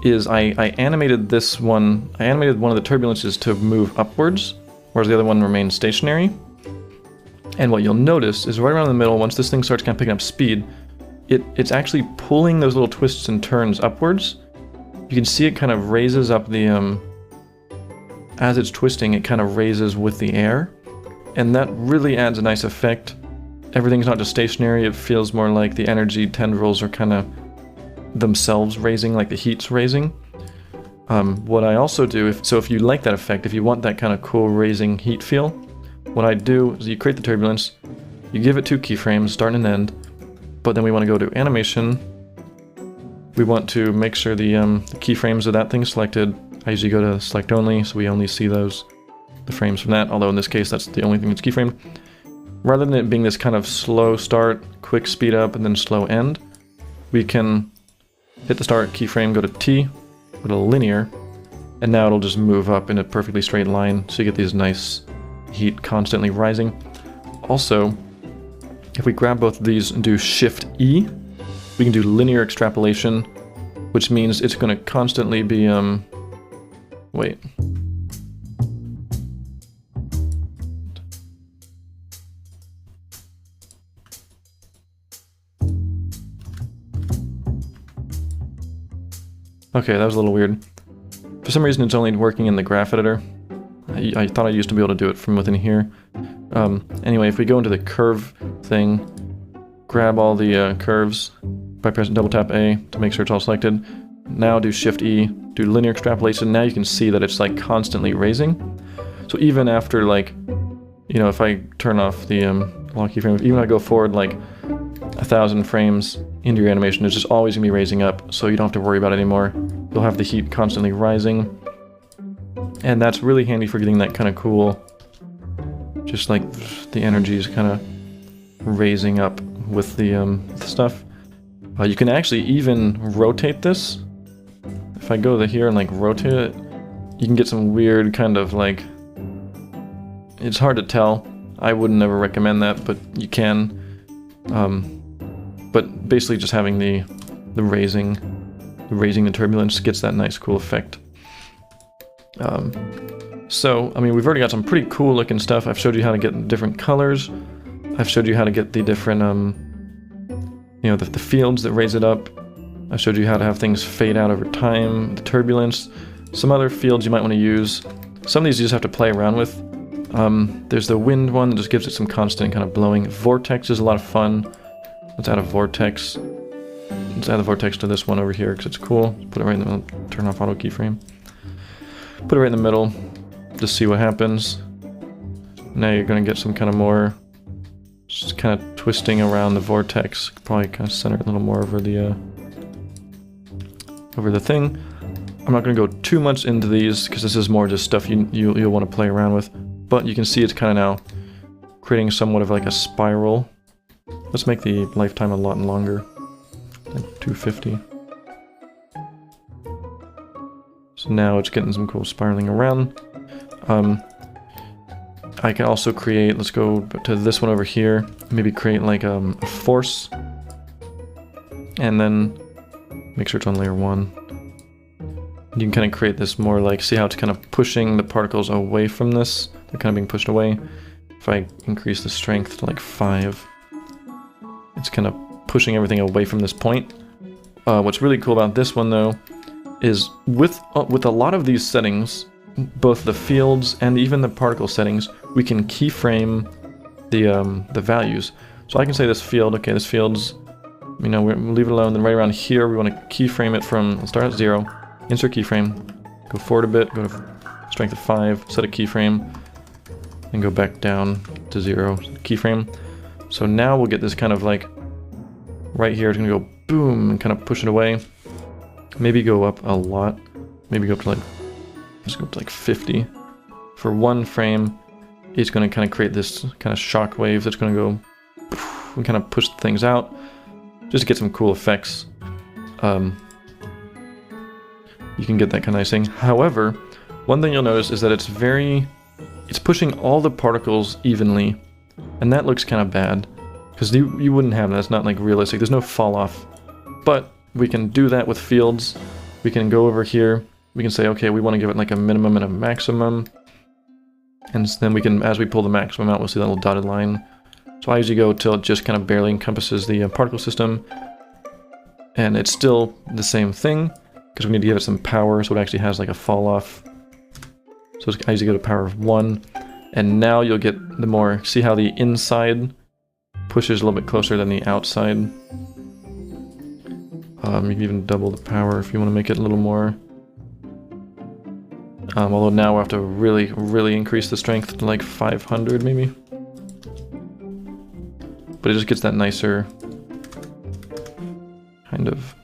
is I animated this one. I animated one of the turbulences to move upwards, whereas the other one remains stationary. And what you'll notice is right around the middle, once this thing starts kind of picking up speed, it's actually pulling those little twists and turns upwards. You can see it kind of raises up the, as it's twisting, it kind of raises with the air. And that really adds a nice effect. Everything's not just stationary, it feels more like the energy tendrils are kind of themselves raising, like the heat's raising. What I also do, if you like that effect, if you want that kind of cool raising heat feel, what I do is you create the turbulence, you give it 2 keyframes, start and end, but then we want to go to animation. We want to make sure the keyframes of that thing selected. I usually go to select only, so we only see the frames from that, although in this case that's the only thing that's keyframed. Rather than it being this kind of slow start, quick speed up, and then slow end, we can hit the start keyframe, go to T, go to linear, and now it'll just move up in a perfectly straight line, so you get these nice heat constantly rising. Also, if we grab both of these and do Shift E, we can do linear extrapolation, which means it's going to constantly be, wait. Okay, that was a little weird. For some reason it's only working in the graph editor. I thought I used to be able to do it from within here. Anyway, if we go into the curve thing, grab all the curves by pressing double tap A to make sure it's all selected. Now do Shift E, do linear extrapolation. Now you can see that it's like constantly raising. So even after like, if I turn off the lock keyframe, even if I go forward like 1,000 frames into your animation, it's just always gonna be raising up, so you don't have to worry about it anymore. You'll have the heat constantly rising. And that's really handy for getting that kind of cool, just like the energy is kind of raising up with the stuff. You can actually even rotate this. If I go to here and like rotate it, you can get some weird kind of like, it's hard to tell. I would never recommend that, but you can. But basically just having the raising the turbulence gets that nice cool effect. So, I mean, we've already got some pretty cool looking stuff. I've showed you how to get different colors. I've showed you how to get the different, the fields that raise it up. I showed you how to have things fade out over time, the turbulence. Some other fields you might want to use. Some of these you just have to play around with. There's the wind one that just gives it some constant kind of blowing. Vortex is a lot of fun. Let's add a vortex. Let's add the vortex to this one over here because it's cool. Put it right in the middle. Turn off auto keyframe. Put it right in the middle. Just see what happens. Now you're going to get some kind of more, just kind of twisting around the vortex. Probably kind of center it a little more over the thing. I'm not going to go too much into these because this is more just stuff you'll want to play around with. But you can see it's kind of now creating somewhat of like a spiral. Let's make the lifetime a lot longer, like 250. So now it's getting some cool spiraling around. I can also create, let's go to this one over here, maybe create like a force, and then make sure it's on layer 1. You can kind of create this more like, see how it's kind of pushing the particles away from this? They're kind of being pushed away. If I increase the strength to like 5, it's kind of pushing everything away from this point. What's really cool about this one though, is with a lot of these settings, both the fields and even the particle settings, we can keyframe the values. So I can say this field, okay, this field's, we'll leave it alone, then right around here we want to keyframe it from, let's start at 0, insert keyframe, go forward a bit, go to strength of 5, set a keyframe, and go back down to 0, keyframe. So now we'll get this kind of like, right here, it's going to go boom, and kind of push it away. Maybe go up a lot, maybe go up to like, let's go up to like 50. For one frame, it's going to kind of create this kind of shock wave that's going to go and kind of push things out, just to get some cool effects. you can get that kind of nice thing. However, one thing you'll notice is that it's pushing all the particles evenly, and that looks kind of bad, because you wouldn't have that. It's not like realistic. There's no fall off. But we can do that with fields. We can go over here. We can say, okay, we want to give it like a minimum and a maximum. And then we can, as we pull the maximum out, we'll see that little dotted line. So I usually go till it just kind of barely encompasses the particle system. And it's still the same thing, because we need to give it some power, so it actually has like a fall off. So I usually go to power of 1. And now you'll get the more, see how the inside pushes a little bit closer than the outside. You can even double the power if you want to make it a little more. Although now we'll have to really increase the strength to like 500 maybe. But it just gets that nicer kind of,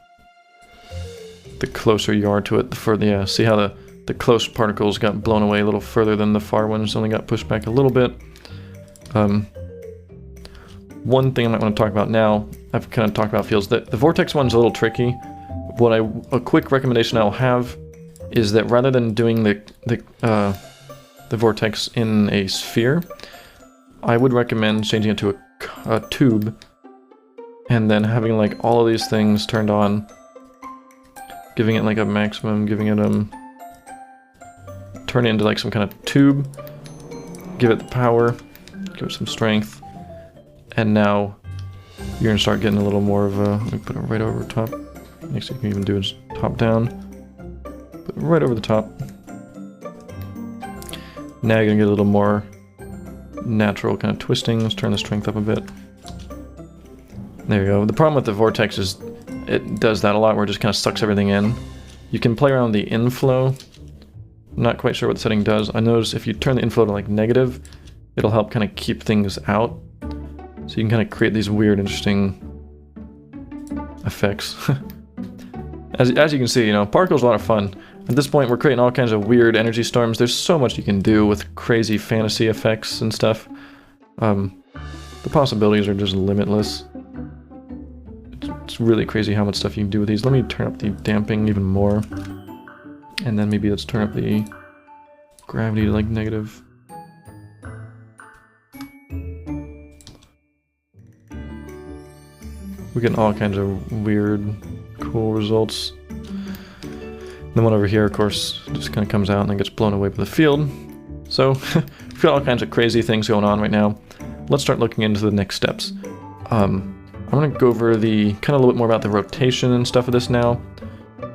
the closer you are to it, the further, yeah, see how the close particles got blown away a little further than the far ones only got pushed back a little bit. One thing I might want to talk about now, I've kind of talked about fields, that the vortex one's a little tricky. A quick recommendation I'll have is that rather than doing the vortex in a sphere, I would recommend changing it to a tube, and then having like all of these things turned on, giving it like a maximum, giving it turn it into like some kind of tube, give it the power, give it some strength, and now you're gonna start getting a little more of a, let me put it right over top. Next thing you can even do is top down, put it right over the top. Now you're gonna get a little more natural kind of twisting. Let's turn the strength up a bit. There you go. The problem with the vortex is it does that a lot, where it just kind of sucks everything in. You can play around with the inflow. I'm not quite sure what the setting does. I notice if you turn the inflow to like negative, it'll help kind of keep things out. So you can kind of create these weird, interesting effects. As you can see, you know, Particle's a lot of fun. At this point, we're creating all kinds of weird energy storms. There's so much you can do with crazy fantasy effects and stuff. The possibilities are just limitless. It's really crazy how much stuff you can do with these. Let me turn up the damping even more. And then maybe let's turn up the gravity to like negative. We're getting all kinds of weird, cool results. The one over here, of course, just kind of comes out and then gets blown away by the field. So, we've got all kinds of crazy things going on right now. Let's start looking into the next steps. I'm going to go over the, kind of a little bit more about the rotation and stuff of this now.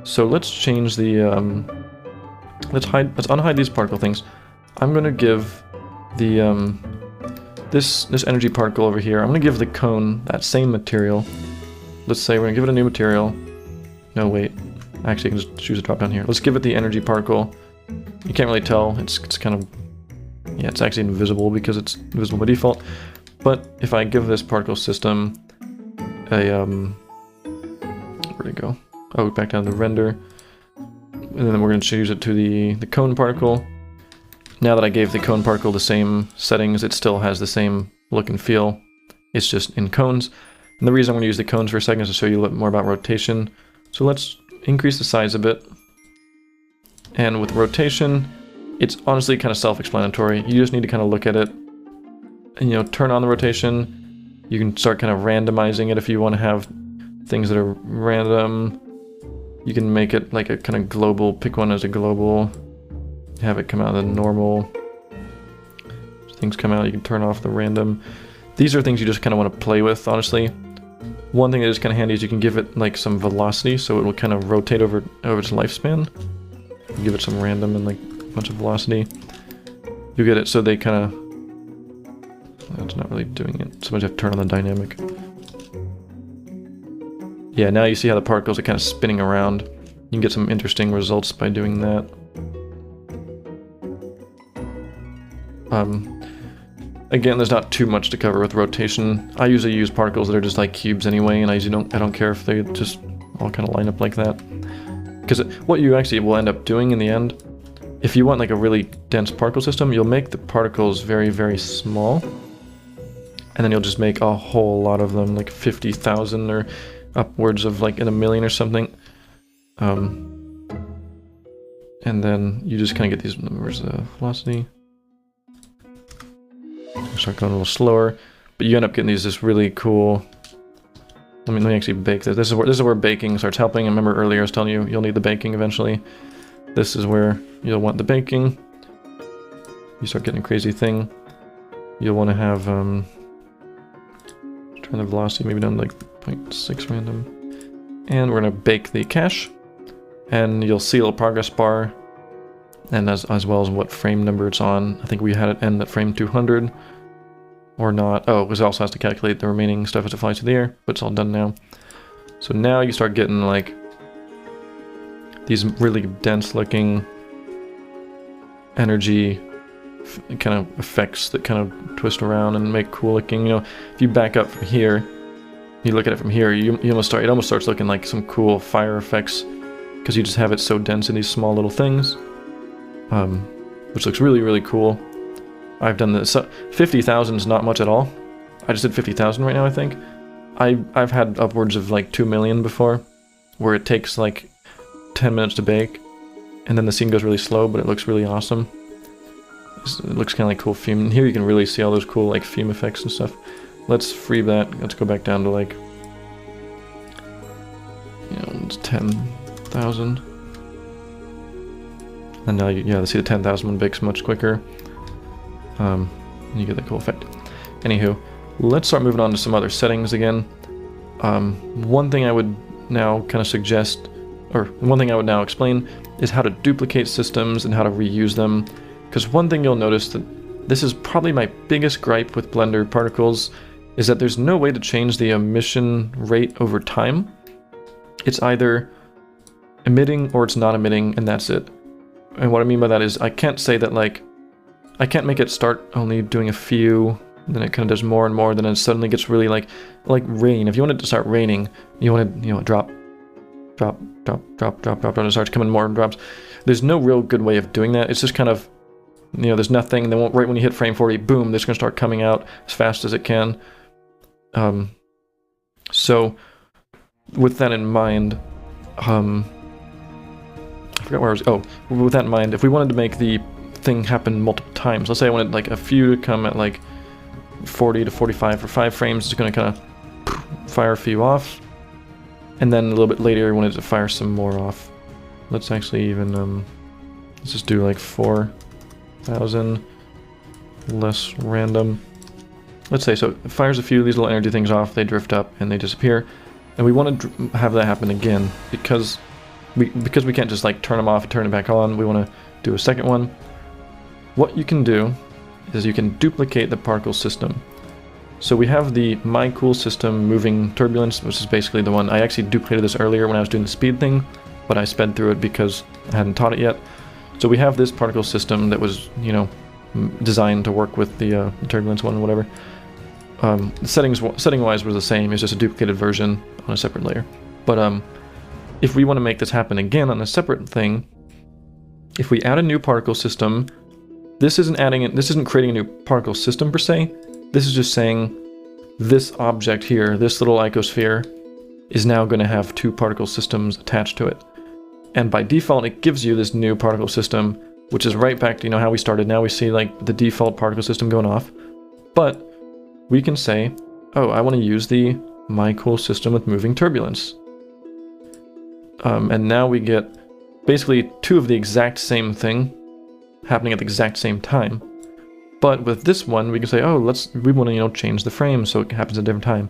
So let's change the, let's unhide these particle things. I'm going to give the, this energy particle over here, I'm going to give the cone that same material. Let's say we're going to give it a new material. No, wait. Actually, I can just choose a drop down here. Let's give it the energy particle. You can't really tell. It's kind of... Yeah, it's actually invisible because it's invisible by default. But if I give this particle system a... Where'd it go? Oh, back down to the render. And then we're going to change it to the cone particle. Now that I gave the cone particle the same settings, it still has the same look and feel. It's just in cones. And the reason I'm going to use the cones for a second is to show you a little bit more about rotation. So let's increase the size a bit. And with rotation, it's honestly kind of self-explanatory. You just need to kind of look at it and, you know, turn on the rotation. You can start kind of randomizing it if you want to have things that are random. You can make it like a kind of global, pick one as a global, have it come out of the normal. As things come out, you can turn off the random. These are things you just kind of want to play with, honestly. One thing that is kind of handy is you can give it like some velocity, so it will kind of rotate over its lifespan. Give it some random and like a bunch of velocity. You get it so they kind of... That's not really doing it. Sometimes you have to turn on the dynamic. Yeah, now you see how the particles are kind of spinning around. You can get some interesting results by doing that. Again, there's not too much to cover with rotation. I usually use particles that are just like cubes anyway, and I don't care if they just all kind of line up like that. Because what you actually will end up doing in the end, if you want like a really dense particle system, you'll make the particles very, very small. And then you'll just make a whole lot of them, like 50,000 or upwards of like in a million or something. And then you just kind of get these numbers, velocity. Start going a little slower, but you end up getting these just really cool. Let me actually bake this. This is where baking starts helping. I remember earlier I was telling you you'll need the baking eventually. This is where you'll want the baking. You start getting a crazy thing. You'll want to have turn the velocity maybe down to like 0.6 random, and we're gonna bake the cache, and you'll see a little progress bar, and as well as what frame number it's on. I think we had it end at frame 200. Or not. Oh, it also has to calculate the remaining stuff as it flies through the air, but it's all done now. So now you start getting like these really dense looking energy kind of effects that kind of twist around and make cool looking. You know, if you back up from here, you look at it from here, it almost starts looking like some cool fire effects because you just have it so dense in these small little things, which looks really, really cool. I've done this. 50,000 is not much at all. I just did 50,000 right now, I think. I've had upwards of like 2 million before, where it takes like 10 minutes to bake, and then the scene goes really slow, but it looks really awesome. It looks kind of like cool fume. And here you can really see all those cool like fume effects and stuff. Let's free that. Let's go back down to like, you know, 10,000. And now you see the 10,000 one bakes much quicker. You get that cool effect. Anywho, let's start moving on to some other settings again. One thing I would now kind of suggest, or one thing I would now explain, is how to duplicate systems and how to reuse them. Because one thing you'll notice that this is probably my biggest gripe with Blender particles, is that there's no way to change the emission rate over time. It's either emitting or it's not emitting, and that's it. And what I mean by that is I can't say that like, I can't make it start only doing a few, then it kind of does more and more, then it suddenly gets really like rain. If you want it to start raining, you want to, you know, drop, and it starts coming more and drops. There's no real good way of doing that. It's just kind of, you know, there's nothing, then right when you hit frame 40, boom, it's going to start coming out as fast as it can. So, with that in mind, I forgot where I was, oh, with that in mind, if we wanted to make the thing happen multiple times. Let's say I wanted like a few to come at like 40 to 45 for 5 frames. It's going to kind of fire a few off, and then a little bit later I wanted to fire some more off. Let's actually even let's just do like 4,000 less random. Let's say so it fires a few of these little energy things off, they drift up and they disappear, and we want to have that happen again because we can't just like turn them off and turn it back on. We want to do a second one. What you can do is you can duplicate the particle system. So we have the My Cool System moving turbulence, which is basically the one. I actually duplicated this earlier when I was doing the speed thing, but I sped through it because I hadn't taught it yet. So we have this particle system that was, you know, designed to work with the turbulence one or whatever. Setting-wise was the same. It's just a duplicated version on a separate layer. But if we want to make this happen again on a separate thing, if we add a new particle system, this isn't creating a new particle system per se. This is just saying this object here, this little icosphere, is now going to have 2 particle systems attached to it. And by default, it gives you this new particle system, which is right back to, you know, how we started. Now we see like the default particle system going off. But we can say, oh, I want to use the My Cool System with moving turbulence. And now we get basically 2 of the exact same thing happening at the exact same time. But with this one, we can say, oh, we want to, you know, change the frame so it happens at a different time.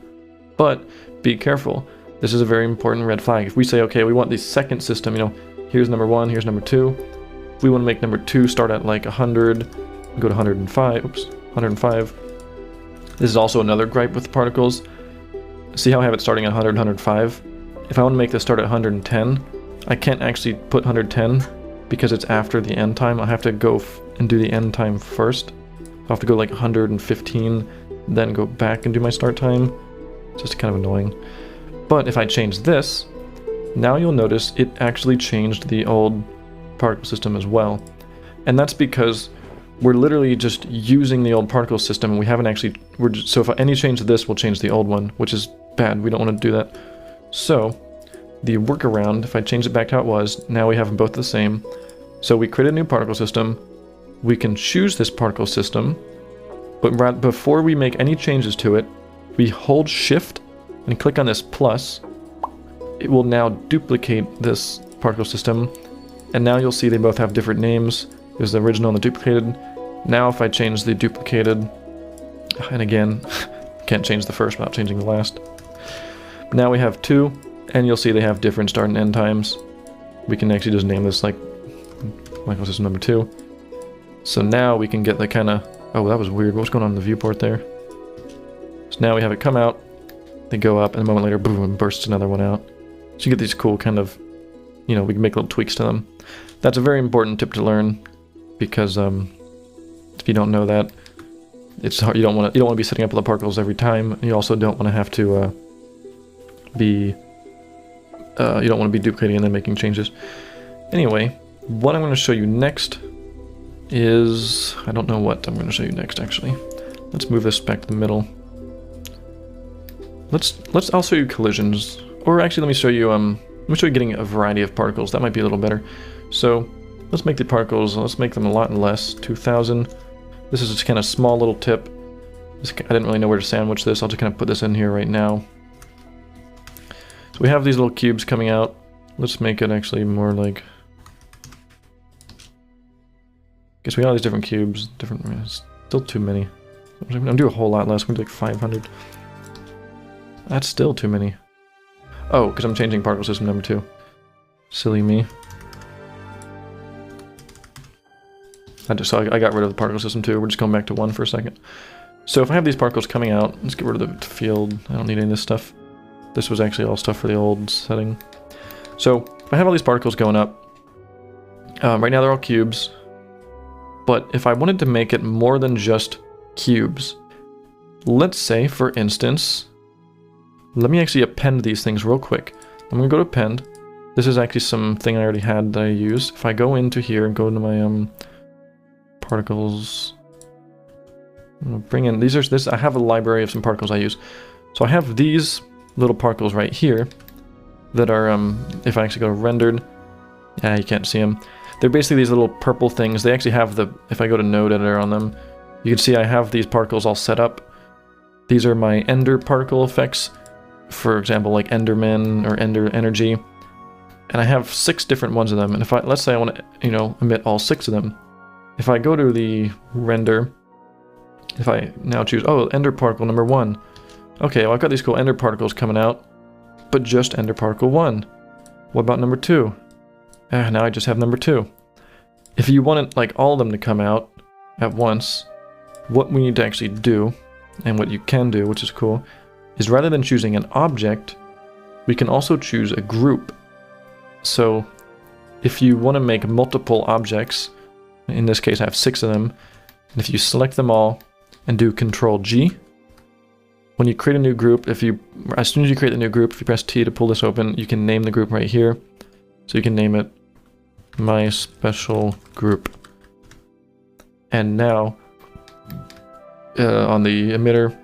But be careful. This is a very important red flag. If we say, okay, we want the second system, you know, here's number 1, here's number 2. If we want to make number 2 start at like 100, go to 105, oops, 105. This is also another gripe with particles. See how I have it starting at 100, 105? If I want to make this start at 110, I can't actually put 110 because it's after the end time. I have to go and do the end time first. I'll have to go like 115, then go back and do my start time. It's just kind of annoying. But if I change this, now you'll notice it actually changed the old particle system as well. And that's because we're literally just using the old particle system, and we haven't actually, so if any change to this will change the old one, which is bad. We don't want to do that. So the workaround, if I change it back to how it was, now we have them both the same. So we create a new particle system. We can choose this particle system, but before we make any changes to it, we hold shift and click on this plus. It will now duplicate this particle system, and now you'll see they both have different names. There's the original and the duplicated. Now if I change the duplicated, and again, can't change the first without changing the last. Now we have two, and you'll see they have different start and end times. We can actually just name this like particle system number 2. So now we can get the kind of, oh, that was weird. What was going on in the viewport there? So now we have it come out, they go up, and a moment later, boom, bursts another one out. So you get these cool kind of, you know, we can make little tweaks to them. That's a very important tip to learn, because if you don't know that, it's hard. You don't want to be setting up all the particles every time. You also don't want to have to you don't want to be duplicating and then making changes. Anyway, what I'm going to show you next is, I don't know what I'm going to show you next actually. Let's move this back to the middle. I'll show you collisions, or actually let me show you getting a variety of particles. That might be a little better. So let's make the particles, let's make them a lot less, 2000. This is just kind of small little tip. I didn't really know where to sandwich this. I'll just kind of put this in here right now. So we have these little cubes coming out. Let's make it actually more like, guess we got all these different cubes, still too many. I'm gonna do a whole lot less. I'm gonna do like 500. That's still too many. Oh, because I'm changing particle system number 2. Silly me. I got rid of the particle system 2. We're just going back to 1 for a second. So if I have these particles coming out, let's get rid of the field. I don't need any of this stuff. This was actually all stuff for the old setting. So if I have all these particles going up, right now they're all cubes. But if I wanted to make it more than just cubes, let's say, for instance, let me actually append these things real quick. I'm going to go to append. This is actually something I already had that I used. If I go into here and go into my particles, I'm going to bring in, I have a library of some particles I use. So I have these little particles right here that are, if I actually go to rendered, yeah, you can't see them. They're basically these little purple things. They actually have if I go to node editor on them, you can see I have these particles all set up. These are my ender particle effects. For example, like Enderman or Ender Energy. And I have 6 different ones of them. And if let's say I want to, emit all 6 of them. If I go to the render, if I now choose, oh, Ender particle number 1. Okay, well I've got these cool Ender particles coming out, but just Ender particle 1. What about number 2? Now I just have number 2. If you want like all of them to come out at once, what we need to actually do, and what you can do, which is cool, is rather than choosing an object, we can also choose a group. So if you want to make multiple objects, in this case I have 6 of them, and if you select them all and do Control G, when you create a new group, as soon as you create the new group, if you press T to pull this open, you can name the group right here. So you can name it My Special Group. And now on the emitter,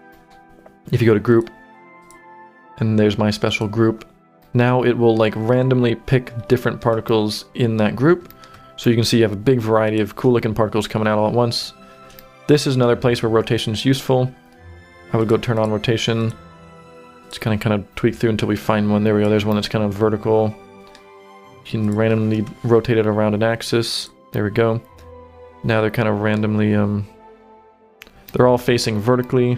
if you go to group, and there's my special group, now it will like randomly pick different particles in that group. So you can see you have a big variety of cool looking particles coming out all at once. This is another place where rotation is useful. I would go turn on rotation. Just kind of tweak through until we find one. There we go. There's one that's kind of vertical. You can randomly rotate it around an axis. There we go. Now they're kind of randomly, they're all facing vertically,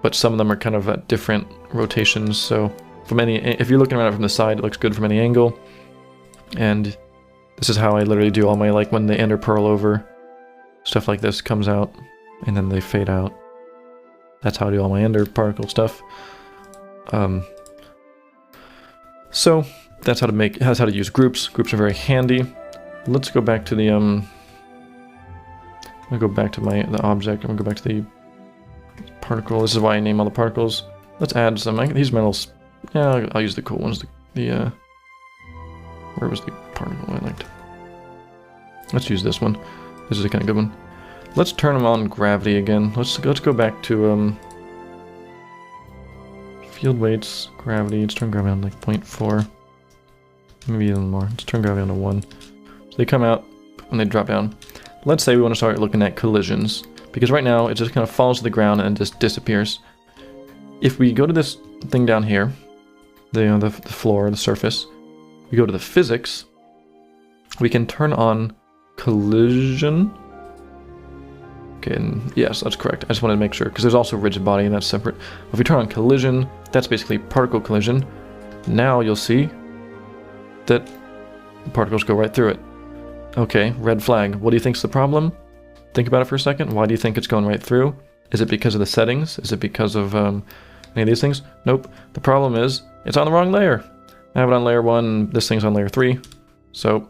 but some of them are kind of at different rotations. So if you're looking at it from the side, it looks good from any angle. And this is how I literally do all my, like when they enter pearl over, stuff like this comes out, and then they fade out. That's how I do all my ender particle stuff. So that's how to use groups. Groups are very handy. Let's go back to the I'm gonna go back to the object. I'm gonna go back to the particle. This is why I name all the particles. Let's add some. These metals. Yeah, I'll use the cool ones. Where was the particle I liked? Let's use this one. This is a kind of good one. Let's turn them on gravity again. Let's go back to field weights, gravity. Let's turn gravity on like 0.4. Maybe even more. Let's turn gravity on to 1. So they come out. when they drop down. Let's say we want to start looking at collisions, because right now it just kind of falls to the ground and just disappears. If we go to this thing down here, the floor, the surface, we go to the physics, we can turn on collision. Okay, and yes, that's correct. I just wanted to make sure, because there's also rigid body, and that's separate. If we turn on collision, that's basically particle collision. Now you'll see that the particles go right through it. Okay, red flag. What do you think's the problem? Think about it for a second. Why do you think it's going right through? Is it because of the settings? Is it because of any of these things? Nope. The problem is it's on the wrong layer. I have it on layer 1, this thing's on layer 3. So,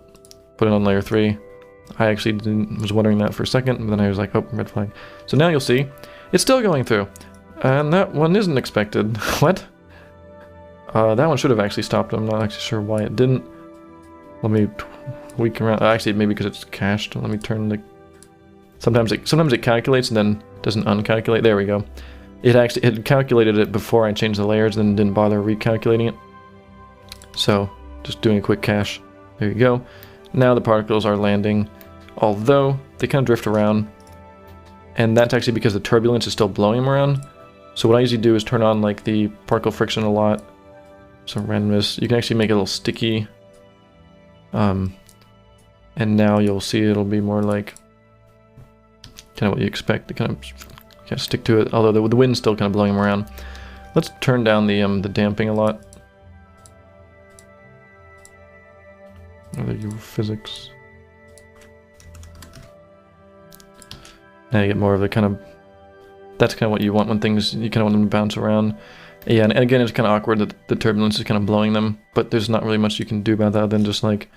put it on layer 3. I actually was wondering that for a second, but then I was like, oh, red flag. So now you'll see, it's still going through. And that one isn't expected. What? That one should have actually stopped. I'm not actually sure why it didn't. Let me tweak around. Actually, maybe because it's cached. Let me turn the... Sometimes it calculates and then doesn't uncalculate. There we go. It calculated it before I changed the layers and didn't bother recalculating it. So, just doing a quick cache. There you go. Now the particles are landing, although they kind of drift around. And that's actually because the turbulence is still blowing them around. So what I usually do is turn on like the particle friction a lot. Some randomness. You can actually make it a little sticky. And now you'll see it'll be more like kind of what you expect. To kind of stick to it, although the wind's still kind of blowing them around. Let's turn down the damping a lot. Other you physics. Now you get more of the kind of... That's kind of what you want when things... You kind of want them to bounce around. Yeah, and again, it's kind of awkward that the turbulence is kind of blowing them, but there's not really much you can do about that other than just like...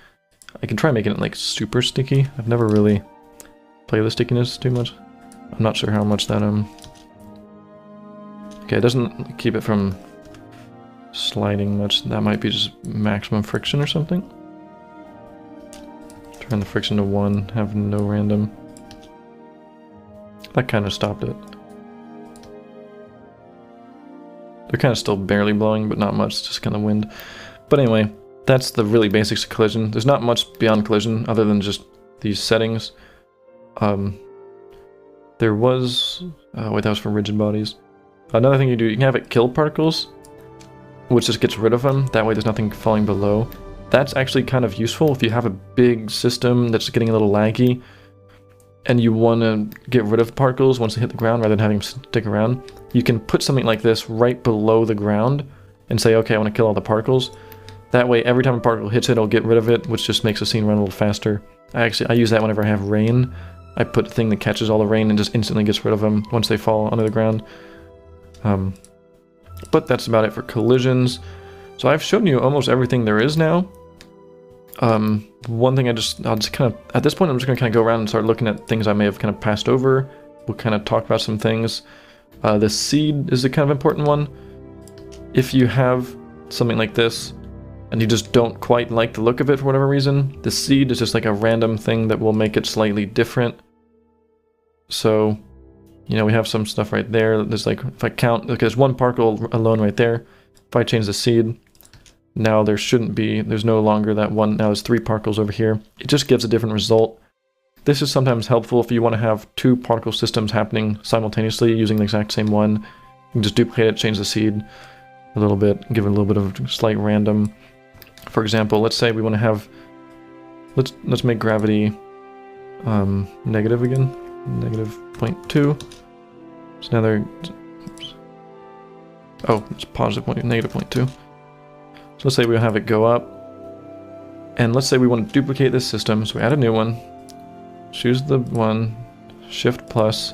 I can try making it like super sticky. I've never really played with stickiness too much. I'm not sure how much that... Okay, it doesn't keep it from sliding much. That might be just maximum friction or something. Turn the friction to 1, have no random. That kind of stopped it. They're kind of still barely blowing, but not much, just kind of wind. But anyway, that's the really basics of collision. There's not much beyond collision other than just these settings. There was... wait, that was for rigid bodies. Another thing you do, you can have it kill particles, which just gets rid of them. That way there's nothing falling below. That's actually kind of useful if you have a big system that's getting a little laggy and you want to get rid of particles once they hit the ground rather than having them stick around. You can put something like this right below the ground and say, okay, I want to kill all the particles. That way, every time a particle hits it, it'll get rid of it, which just makes the scene run a little faster. I use that whenever I have rain. I put a thing that catches all the rain and just instantly gets rid of them once they fall under the ground. But that's about it for collisions. So I've shown you almost everything there is now. One thing I'll just kind of, at this point I'm just going to kind of go around and start looking at things I may have kind of passed over. We'll kind of talk about some things. The seed is a kind of important one. If you have something like this, and you just don't quite like the look of it for whatever reason, the seed is just like a random thing that will make it slightly different. So, you know, we have some stuff right there. There's like, if I count, look, there's one particle alone right there. If I change the seed, now there shouldn't be, there's no longer that one, now there's 3 particles over here. It just gives a different result. This is sometimes helpful if you want to have 2 particle systems happening simultaneously using the exact same one. You can just duplicate it, change the seed a little bit, give it a little bit of slight random. For example, let's say we want to have, let's make gravity negative again, negative 0.2. So now they're, oh, it's positive point, negative 0.2. So let's say we have it go up, and let's say we want to duplicate this system, so we add a new one, choose the one, shift plus,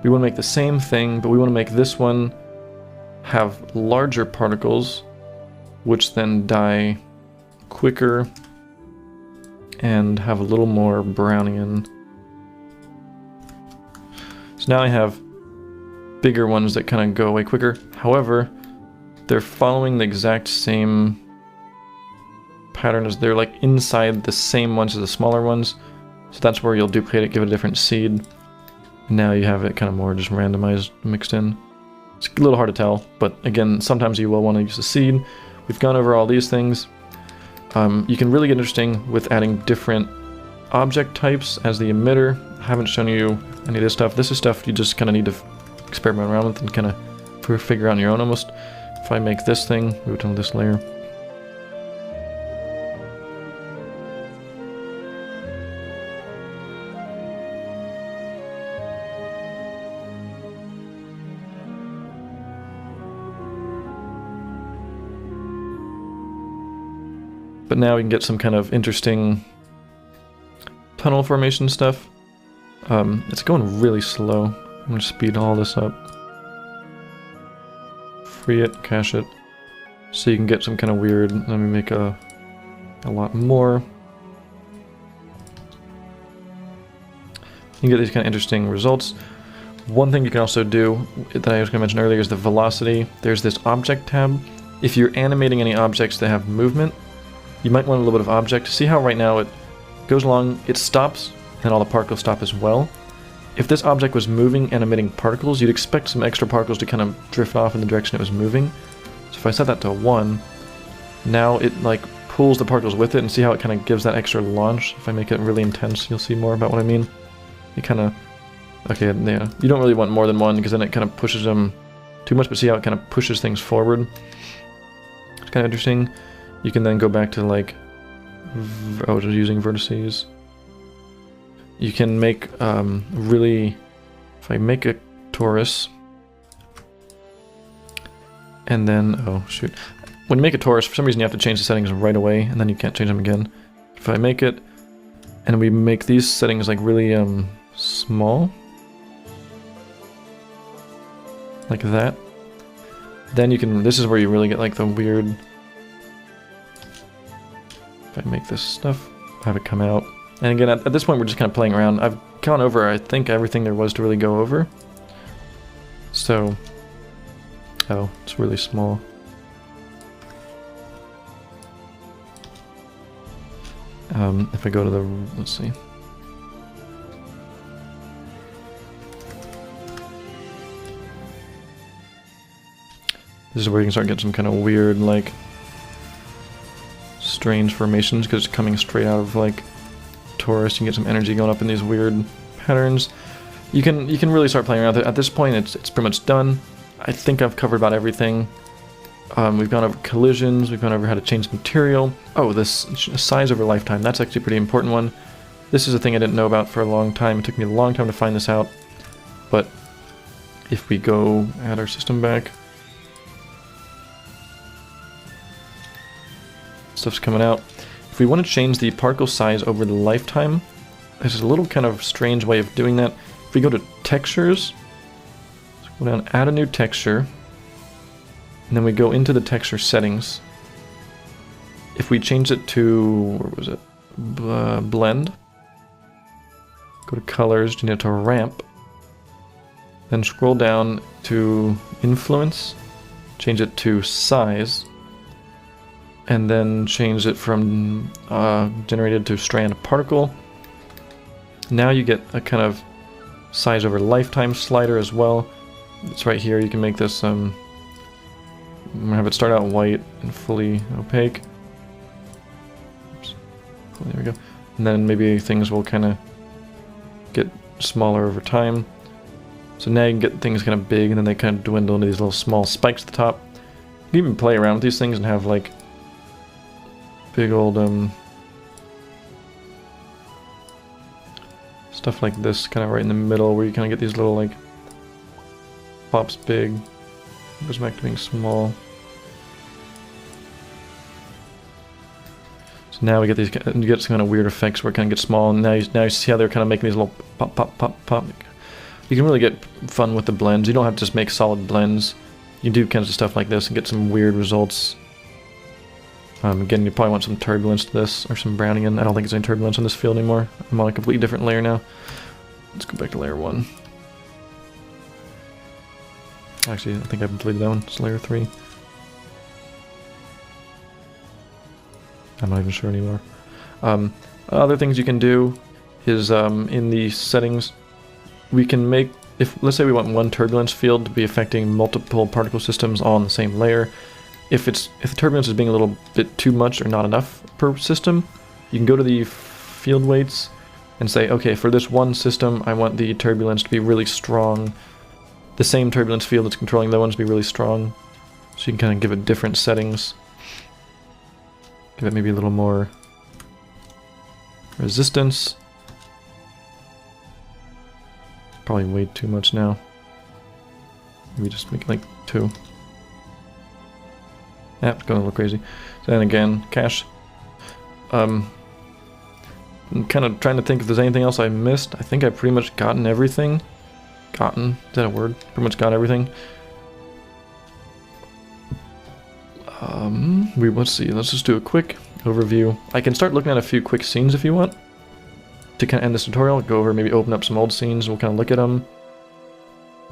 we want to make the same thing, but we want to make this one have larger particles, which then die quicker and have a little more Brownian. So now I have bigger ones that kind of go away quicker. However, they're following the exact same pattern as they're like inside the same ones as the smaller ones. So that's where you'll duplicate it, give it a different seed. Now you have it kind of more just randomized, mixed in. It's a little hard to tell, but again, sometimes you will want to use the seed. We've gone over all these things. You can really get interesting with adding different object types as the emitter. I haven't shown you any of this stuff. This is stuff you just kind of need to experiment around with and kind of figure out on your own almost. If I make this thing, move it to this layer. But now we can get some kind of interesting tunnel formation stuff. It's going really slow. I'm going to speed all this up. Free it, cache it. So you can get some kind of weird... Let me make a lot more. You can get these kind of interesting results. One thing you can also do that I was going to mention earlier is the velocity. There's this object tab. If you're animating any objects that have movement, you might want a little bit of object. See how right now it goes along, it stops, and all the particles stop as well. If this object was moving and emitting particles, you'd expect some extra particles to kind of drift off in the direction it was moving. So if I set that to 1, now it like pulls the particles with it, and see how it kind of gives that extra launch. If I make it really intense, you'll see more about what I mean. It kind of... Okay, yeah. You don't really want more than 1, because then it kind of pushes them too much, but see how it kind of pushes things forward? It's kind of interesting. You can then go back to like, just using vertices. You can make really, if I make a torus, and then, oh shoot. When you make a torus, for some reason you have to change the settings right away, and then you can't change them again. If I make it, and we make these settings like really small, like that, then you can, this is where you really get like the weird... If I make this stuff, have it come out. And again, at this point we're just kind of playing around. I've gone over, I think, everything there was to really go over. So... Oh, it's really small. If I go to the... let's see. This is where you can start getting some kind of weird, like... strange formations, because it's coming straight out of like torus. You can get some energy going up in these weird patterns. You can really start playing around with it. At this point it's pretty much done. I think I've covered about everything. We've gone over collisions, we've gone over how to change material. Oh, this size over lifetime, that's actually a pretty important one. This is a thing I didn't know about for a long time. It took me a long time to find this out. But if we go add our system back, stuff's coming out. If we want to change the particle size over the lifetime, there's a little kind of strange way of doing that. If we go to textures, let's go down, add a new texture, and then we go into the texture settings. If we change it to, where was it? Blend. Go to colors, change it to ramp. Then scroll down to influence, change it to size, and then change it from generated to strand particle. Now you get a kind of size over lifetime slider as well. It's right here. You can make this, I'm gonna have it start out white and fully opaque. Oops. Oh, there we go. And then maybe things will kind of get smaller over time. So now you can get things kind of big, and then they kind of dwindle into these little small spikes at the top. You can even play around with these things and have like big old stuff like this kind of right in the middle, where you kind of get these little like pops big, goes back to being small. So now we get these, you get some kind of weird effects where it kind of gets small, and now you see how they're kind of making these little pop pop pop pop. You can really get fun with the blends. You don't have to just make solid blends. You can do kinds of stuff like this and get some weird results. Again, you probably want some turbulence to this, or some Brownian. I don't think there's any turbulence on this field anymore. I'm on a completely different layer now. Let's go back to layer 1. Actually, I think I completed that one. It's layer 3. I'm not even sure anymore. Other things you can do is in the settings, we can make, let's say we want one turbulence field to be affecting multiple particle systems all on the same layer. If the turbulence is being a little bit too much or not enough per system, you can go to the field weights and say, okay, for this one system, I want the turbulence to be really strong. The same turbulence field that's controlling the ones to be really strong. So you can kind of give it different settings. Give it maybe a little more resistance. Probably way too much now. Maybe just make it like 2. Yeah, it's going a little crazy. So then again, cache. I'm kind of trying to think if there's anything else I missed. I think I've pretty much gotten everything. Gotten? Is that a word? Pretty much got everything. Let's see. Let's just do a quick overview. I can start looking at a few quick scenes if you want. To kind of end this tutorial, go over, maybe open up some old scenes. We'll kind of look at them.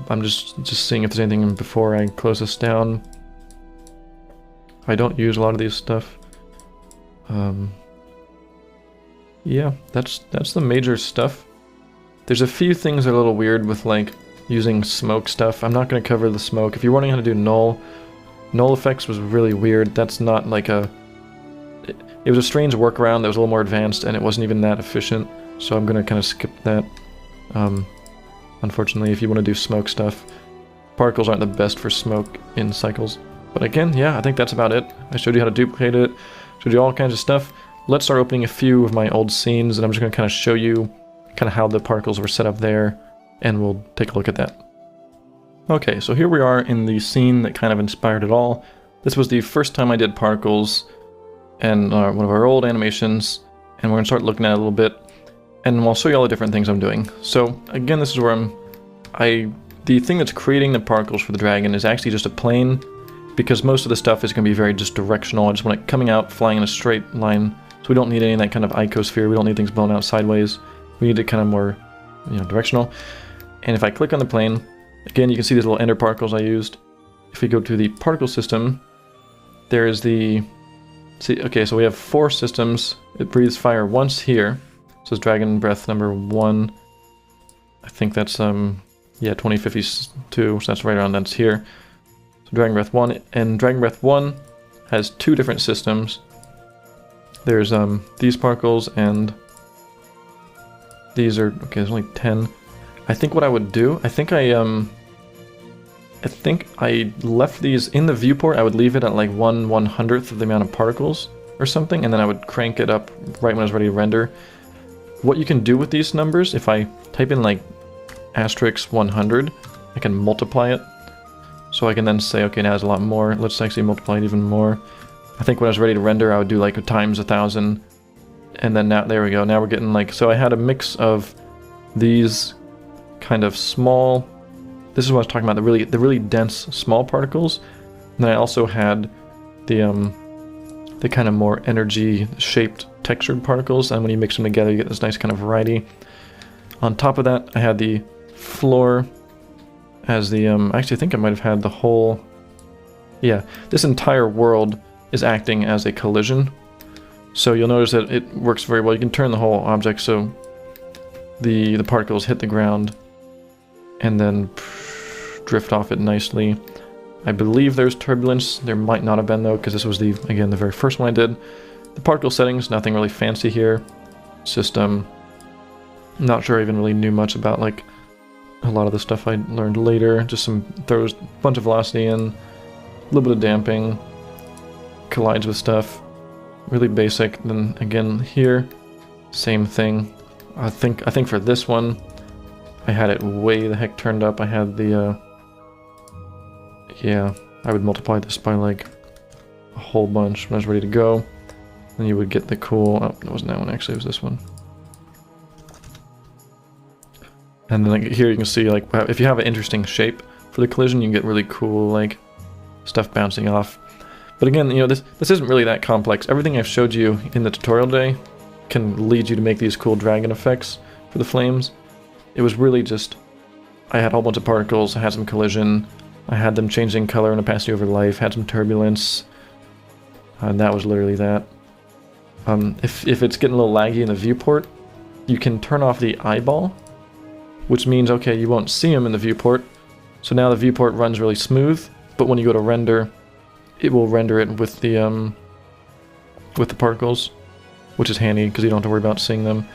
I'm just seeing if there's anything before I close this down. I don't use a lot of these stuff. Yeah, that's the major stuff. There's a few things that are a little weird with like using smoke stuff. I'm not going to cover the smoke. If you're wondering how to do null effects was really weird. That's not like a... It was a strange workaround that was a little more advanced and it wasn't even that efficient. So I'm going to kind of skip that. Unfortunately, if you want to do smoke stuff, particles aren't the best for smoke in cycles. But again, yeah, I think that's about it. I showed you how to duplicate it, showed you all kinds of stuff. Let's start opening a few of my old scenes, and I'm just going to kind of show you kind of how the particles were set up there, and we'll take a look at that. Okay, so here we are in the scene that kind of inspired it all. This was the first time I did particles and one of our old animations, and we're going to start looking at it a little bit, and I'll show you all the different things I'm doing. So again, this is where the thing that's creating the particles for the dragon is actually just a plane, because most of the stuff is going to be very just directional. I just want it coming out, flying in a straight line. So we don't need any of that kind of icosphere. We don't need things blown out sideways. We need it kind of more, directional. And if I click on the plane, again, you can see these little ender particles I used. If we go to the particle system, there is the... See, okay, so we have 4 systems. It breathes fire once here. So it's dragon breath number 1. I think that's, 2052, so that's right around that's here. So Dragon Breath 1, and Dragon Breath 1 has 2 different systems. There's these particles, and these are, okay, there's only 10. I think what I would do, I think I left these in the viewport. I would leave it at like 1/100th of the amount of particles or something, and then I would crank it up right when I was ready to render. What you can do with these numbers, if I type in like *100, I can multiply it. So I can then say, okay, now it's a lot more. Let's actually multiply it even more. I think when I was ready to render, I would do like a times 1,000. And then now, there we go. Now we're getting like, so I had a mix of these kind of small, this is what I was talking about, the really dense small particles. And then I also had the kind of more energy shaped textured particles. And when you mix them together, you get this nice kind of variety. On top of that, I had the floor as the, actually I think I might have had the whole, yeah, this entire world is acting as a collision. So you'll notice that it works very well. You can turn the whole object so the particles hit the ground and then drift off it nicely. I believe there's turbulence. There might not have been though, because this was the very first one I did. The particle settings, nothing really fancy here. System, not sure I even really knew much about like a lot of the stuff I learned later. Just throws a bunch of velocity in, a little bit of damping, collides with stuff. Really basic. Then again here, same thing. I think for this one, I had it way the heck turned up. I had the yeah, I would multiply this by like a whole bunch when I was ready to go. Then you would get the cool, oh, it wasn't that one actually, it was this one. And then like here you can see like if you have an interesting shape for the collision, you can get really cool like stuff bouncing off. But again, this isn't really that complex. Everything I've showed you in the tutorial today can lead you to make these cool dragon effects for the flames. It was really just, I had a whole bunch of particles, I had some collision, I had them changing color in opacity over life, had some turbulence, and that was literally that. If it's getting a little laggy in the viewport, you can turn off the eyeball, which means, okay, you won't see them in the viewport. So now the viewport runs really smooth, but when you go to render, it will render it with the particles, which is handy because you don't have to worry about seeing them.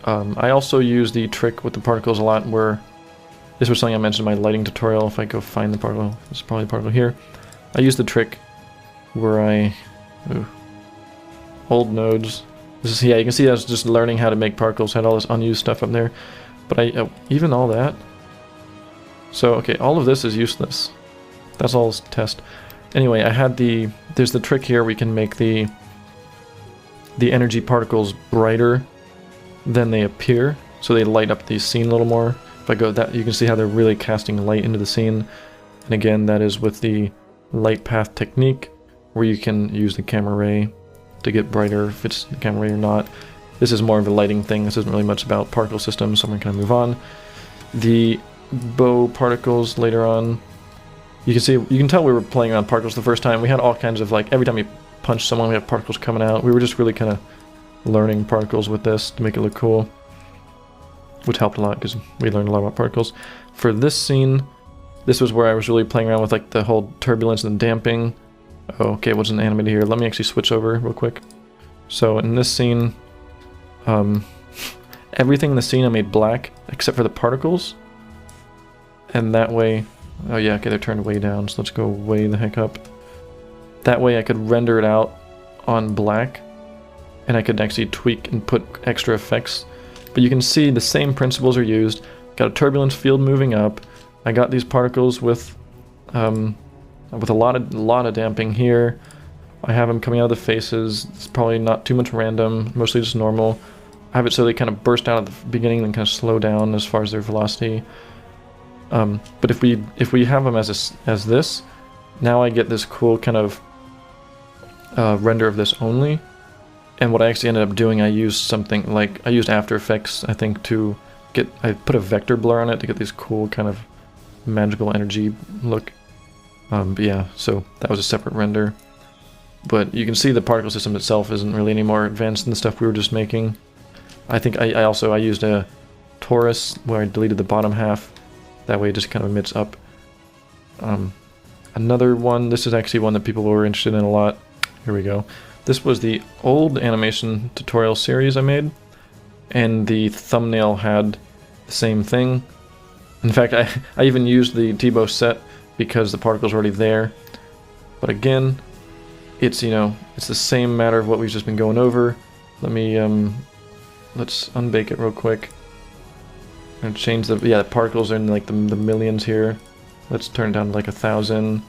I also use the trick with the particles a lot where, this was something I mentioned in my lighting tutorial. If I go find the particle, there's probably a particle here. I use the trick where old nodes. This is, yeah, you can see I was just learning how to make particles, had all this unused stuff up there. But even all that. So, okay, all of this is useless. That's all test. Anyway, I had there's the trick here, we can make the energy particles brighter than they appear, so they light up the scene a little more. If I go that, you can see how they're really casting light into the scene. And again, that is with the light path technique, where you can use the camera ray to get brighter if it's the camera ray or not. This is more of a lighting thing. This isn't really much about particle systems, so I'm going to move on. The bow particles later on, you can tell we were playing around particles the first time. We had all kinds of, like, every time we punched someone, we had particles coming out. We were just really kind of learning particles with this to make it look cool, which helped a lot because we learned a lot about particles. For this scene, this was where I was really playing around with, like, the whole turbulence and damping. Oh, okay, it wasn't animated here. Let me actually switch over real quick. So in this scene, everything in the scene I made black except for the particles, and that way, oh yeah, okay, they're turned way down, so let's go way the heck up. That way I could render it out on black, and I could actually tweak and put extra effects. But you can see the same principles are used. Got a turbulence field moving up. I got these particles with a lot of damping here. I have them coming out of the faces. It's probably not too much random, mostly just normal. I have it so they kind of burst out at the beginning and kind of slow down as far as their velocity. But if we have them as this, now I get this cool kind of render of this only. And what I actually ended up doing, I used something like, I used After Effects, I think, to get, I put a vector blur on it to get this cool kind of magical energy look. But yeah, so that was a separate render. But you can see the particle system itself isn't really any more advanced than the stuff we were just making. I think I used a torus where I deleted the bottom half. That way it just kind of emits up. Another one, this is actually one that people were interested in a lot. Here we go. This was the old animation tutorial series I made, and the thumbnail had the same thing. In fact, I even used the T-bow set because the particles were already there. But again, it's, you know, it's the same matter of what we've just been going over. Let me, let's unbake it real quick. And change the, yeah, the particles are in like the millions here. Let's turn it down to like 1,000.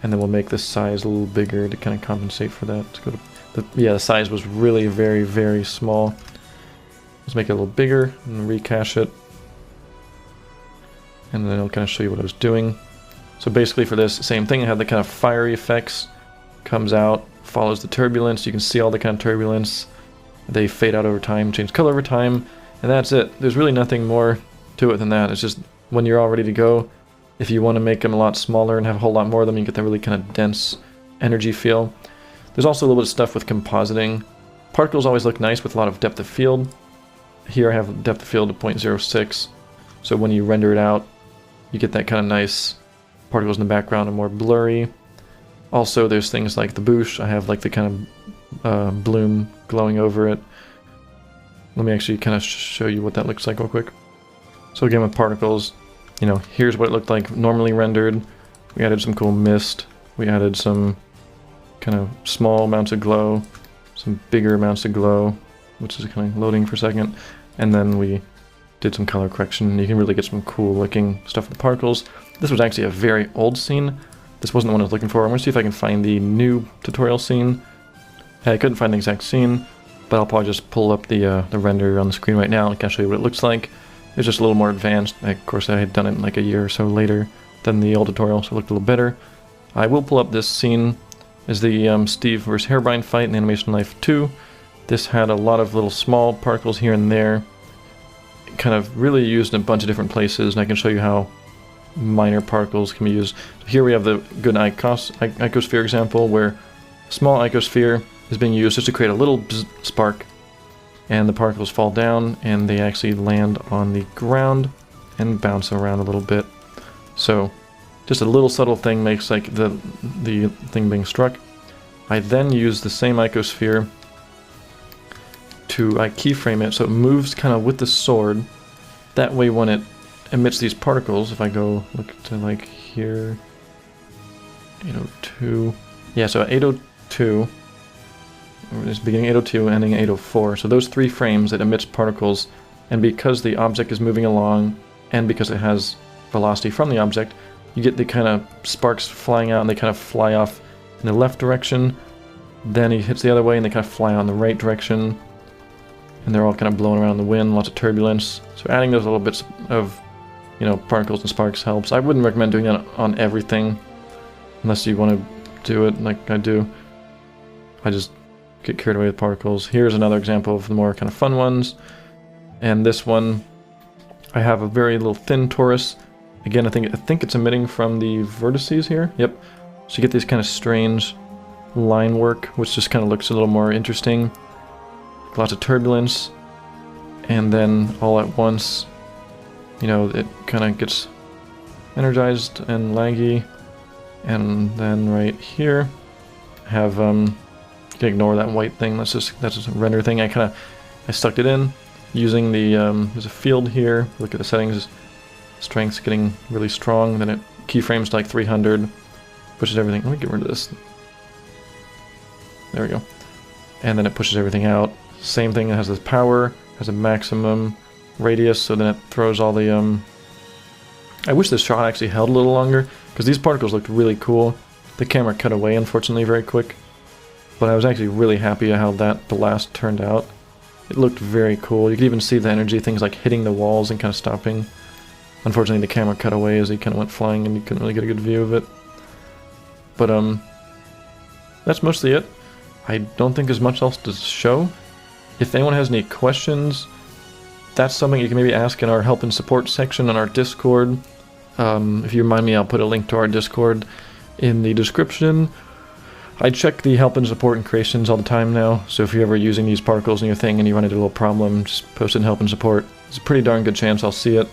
And then we'll make this size a little bigger to kind of compensate for that. Let's go to the size was really very, very small. Let's make it a little bigger and recache it. And then I'll kind of show you what I was doing. So basically for this, same thing. I had the kind of fiery effects. Comes out, follows the turbulence. You can see all the kind of turbulence. They fade out over time, change color over time. And that's it. There's really nothing more to it than that. It's just when you're all ready to go, if you want to make them a lot smaller and have a whole lot more of them, you get that really kind of dense energy feel. There's also a little bit of stuff with compositing. Particles always look nice with a lot of depth of field. Here I have depth of field of 0.06. So when you render it out, you get that kind of nice particles in the background and more blurry. Also, there's things like the boosh. I have like the kind of bloom glowing over it. Let me actually kind of show you what that looks like real quick. So again, with particles, you know, here's what it looked like normally rendered. We added some cool mist. We added some kind of small amounts of glow, some bigger amounts of glow, which is kind of loading for a second. And then we did some color correction. You can really get some cool looking stuff with the particles. This was actually a very old scene. This wasn't the one I was looking for. I'm gonna see if I can find the new tutorial scene. I couldn't find the exact scene, but I'll probably just pull up the render on the screen right now and kind of show you what it looks like. It's just a little more advanced. Of course, I had done it like a year or so later than the old tutorial, so it looked a little better. I will pull up this scene as the Steve vs. Herobrine fight in Animation Life 2. This had a lot of little small particles here and there, kind of really used in a bunch of different places, and I can show you how minor particles can be used. So here we have the good icosphere example, where a small icosphere is being used just to create a little spark, and the particles fall down and they actually land on the ground and bounce around a little bit. So just a little subtle thing makes like the thing being struck. I then use the same icosphere I keyframe it so it moves kind of with the sword. That way when it emits these particles, if I go look to like here, 802, yeah, so 802, it's beginning 802, ending 804, so those 3 frames it emits particles, and because the object is moving along, and because it has velocity from the object, you get the kind of sparks flying out and they kind of fly off in the left direction, then he hits the other way and they kind of fly out in the right direction, and they're all kind of blowing around in the wind, lots of turbulence. So adding those little bits of, particles and sparks helps. I wouldn't recommend doing that on everything, unless you want to do it like I do. I just get carried away with particles. Here's another example of the more kind of fun ones, and this one, I have a very little thin torus. Again, I think it's emitting from the vertices here. Yep. So you get these kind of strange line work, which just kind of looks a little more interesting. Lots of turbulence, and then all at once, it kind of gets energized and laggy. And then right here, I have you can ignore that white thing. That's just a render thing. I stuck it in using the there's a field here. Look at the settings. Strength's getting really strong. Then it keyframes to like 300, pushes everything. Let me get rid of this. There we go. And then it pushes everything out. Same thing, it has this power, has a maximum radius, so then it throws all the I wish this shot actually held a little longer, because these particles looked really cool. The camera cut away, unfortunately, very quick. But I was actually really happy at how that blast turned out. It looked very cool. You could even see the energy, things like hitting the walls and kind of stopping. Unfortunately, the camera cut away as he kind of went flying and you couldn't really get a good view of it. But, that's mostly it. I don't think there's much else to show. If anyone has any questions, that's something you can maybe ask in our help and support section on our Discord. If you remind me, I'll put a link to our Discord in the description. I check the help and support and creations all the time now, so if you're ever using these particles in your thing and you run into a little problem, just post it in help and support. It's a pretty darn good chance I'll see it.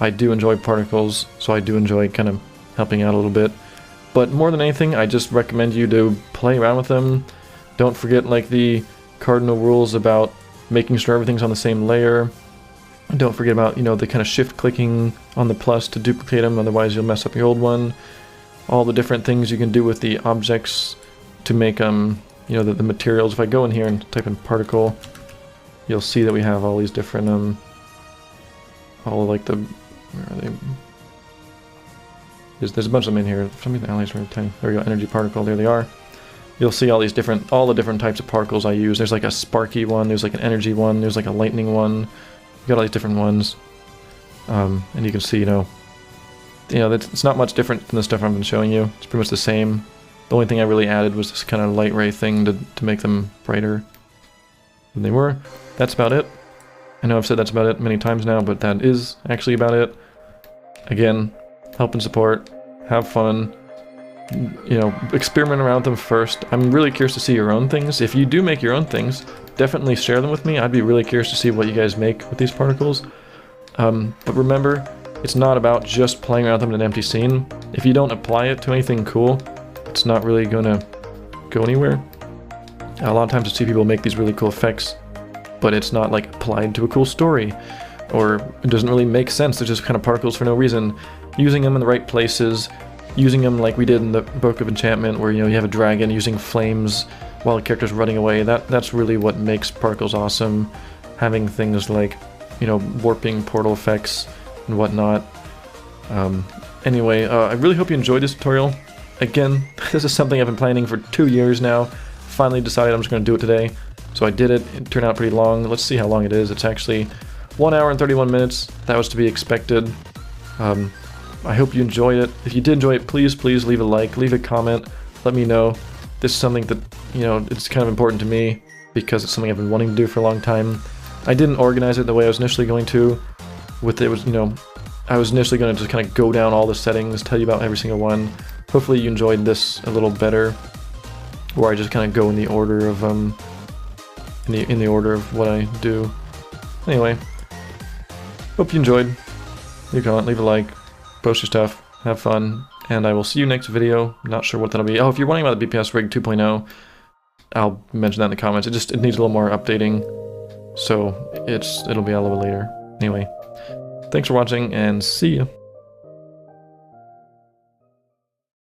I do enjoy particles, so I do enjoy kind of helping out a little bit. But more than anything, I just recommend you to play around with them. Don't forget like the cardinal rules about making sure everything's on the same layer. Don't forget about, the kind of shift clicking on the plus to duplicate them, otherwise you'll mess up your old one. All the different things you can do with the objects to make the materials. If I go in here and type in particle, you'll see that we have all these different all like the, where are they? There's a bunch of them in here. For some reason the allies are tiny. There we go, energy particle, there they are. You'll see all the different types of particles I use. There's like a sparky one, there's like an energy one, there's like a lightning one. You got all these different ones. And you can see, it's not much different than the stuff I've been showing you. It's pretty much the same. The only thing I really added was this kind of light ray thing to make them brighter than they were. That's about it. I know I've said that's about it many times now, but that is actually about it. Again, help and support, have fun, experiment around with them first. I'm really curious to see your own things. If you do make your own things, definitely share them with me. I'd be really curious to see what you guys make with these particles. But remember, it's not about just playing around with them in an empty scene. If you don't apply it to anything cool, it's not really gonna go anywhere. A lot of times I see people make these really cool effects, but it's not like applied to a cool story, or it doesn't really make sense. They're just kind of particles for no reason. Using them in the right places, using them like we did in the Book of Enchantment, where you have a dragon using flames while the character's running away. That's really what makes particles awesome. Having things like, warping portal effects and whatnot. Anyway, I really hope you enjoyed this tutorial. Again, this is something I've been planning for 2 years now. Finally decided I'm just going to do it today. So I did it. It turned out pretty long. Let's see how long it is. It's actually 1 hour and 31 minutes. That was to be expected. I hope you enjoyed it. If you did enjoy it, please leave a like, leave a comment. Let me know. This is something that, it's kind of important to me because it's something I've been wanting to do for a long time. I didn't organize it the way I was initially going to. I was initially going to just kind of go down all the settings, tell you about every single one. Hopefully you enjoyed this a little better, where I just kind of go in the order of in the order of what I do. Anyway, hope you enjoyed. Leave a comment, leave a like, post your stuff, have fun, and I will see you next video. Not sure what that'll be. Oh, if you're wondering about the BPS Rig 2.0, I'll mention that in the comments. It needs a little more updating. so it'll be a little bit later. Anyway, thanks for watching and see ya.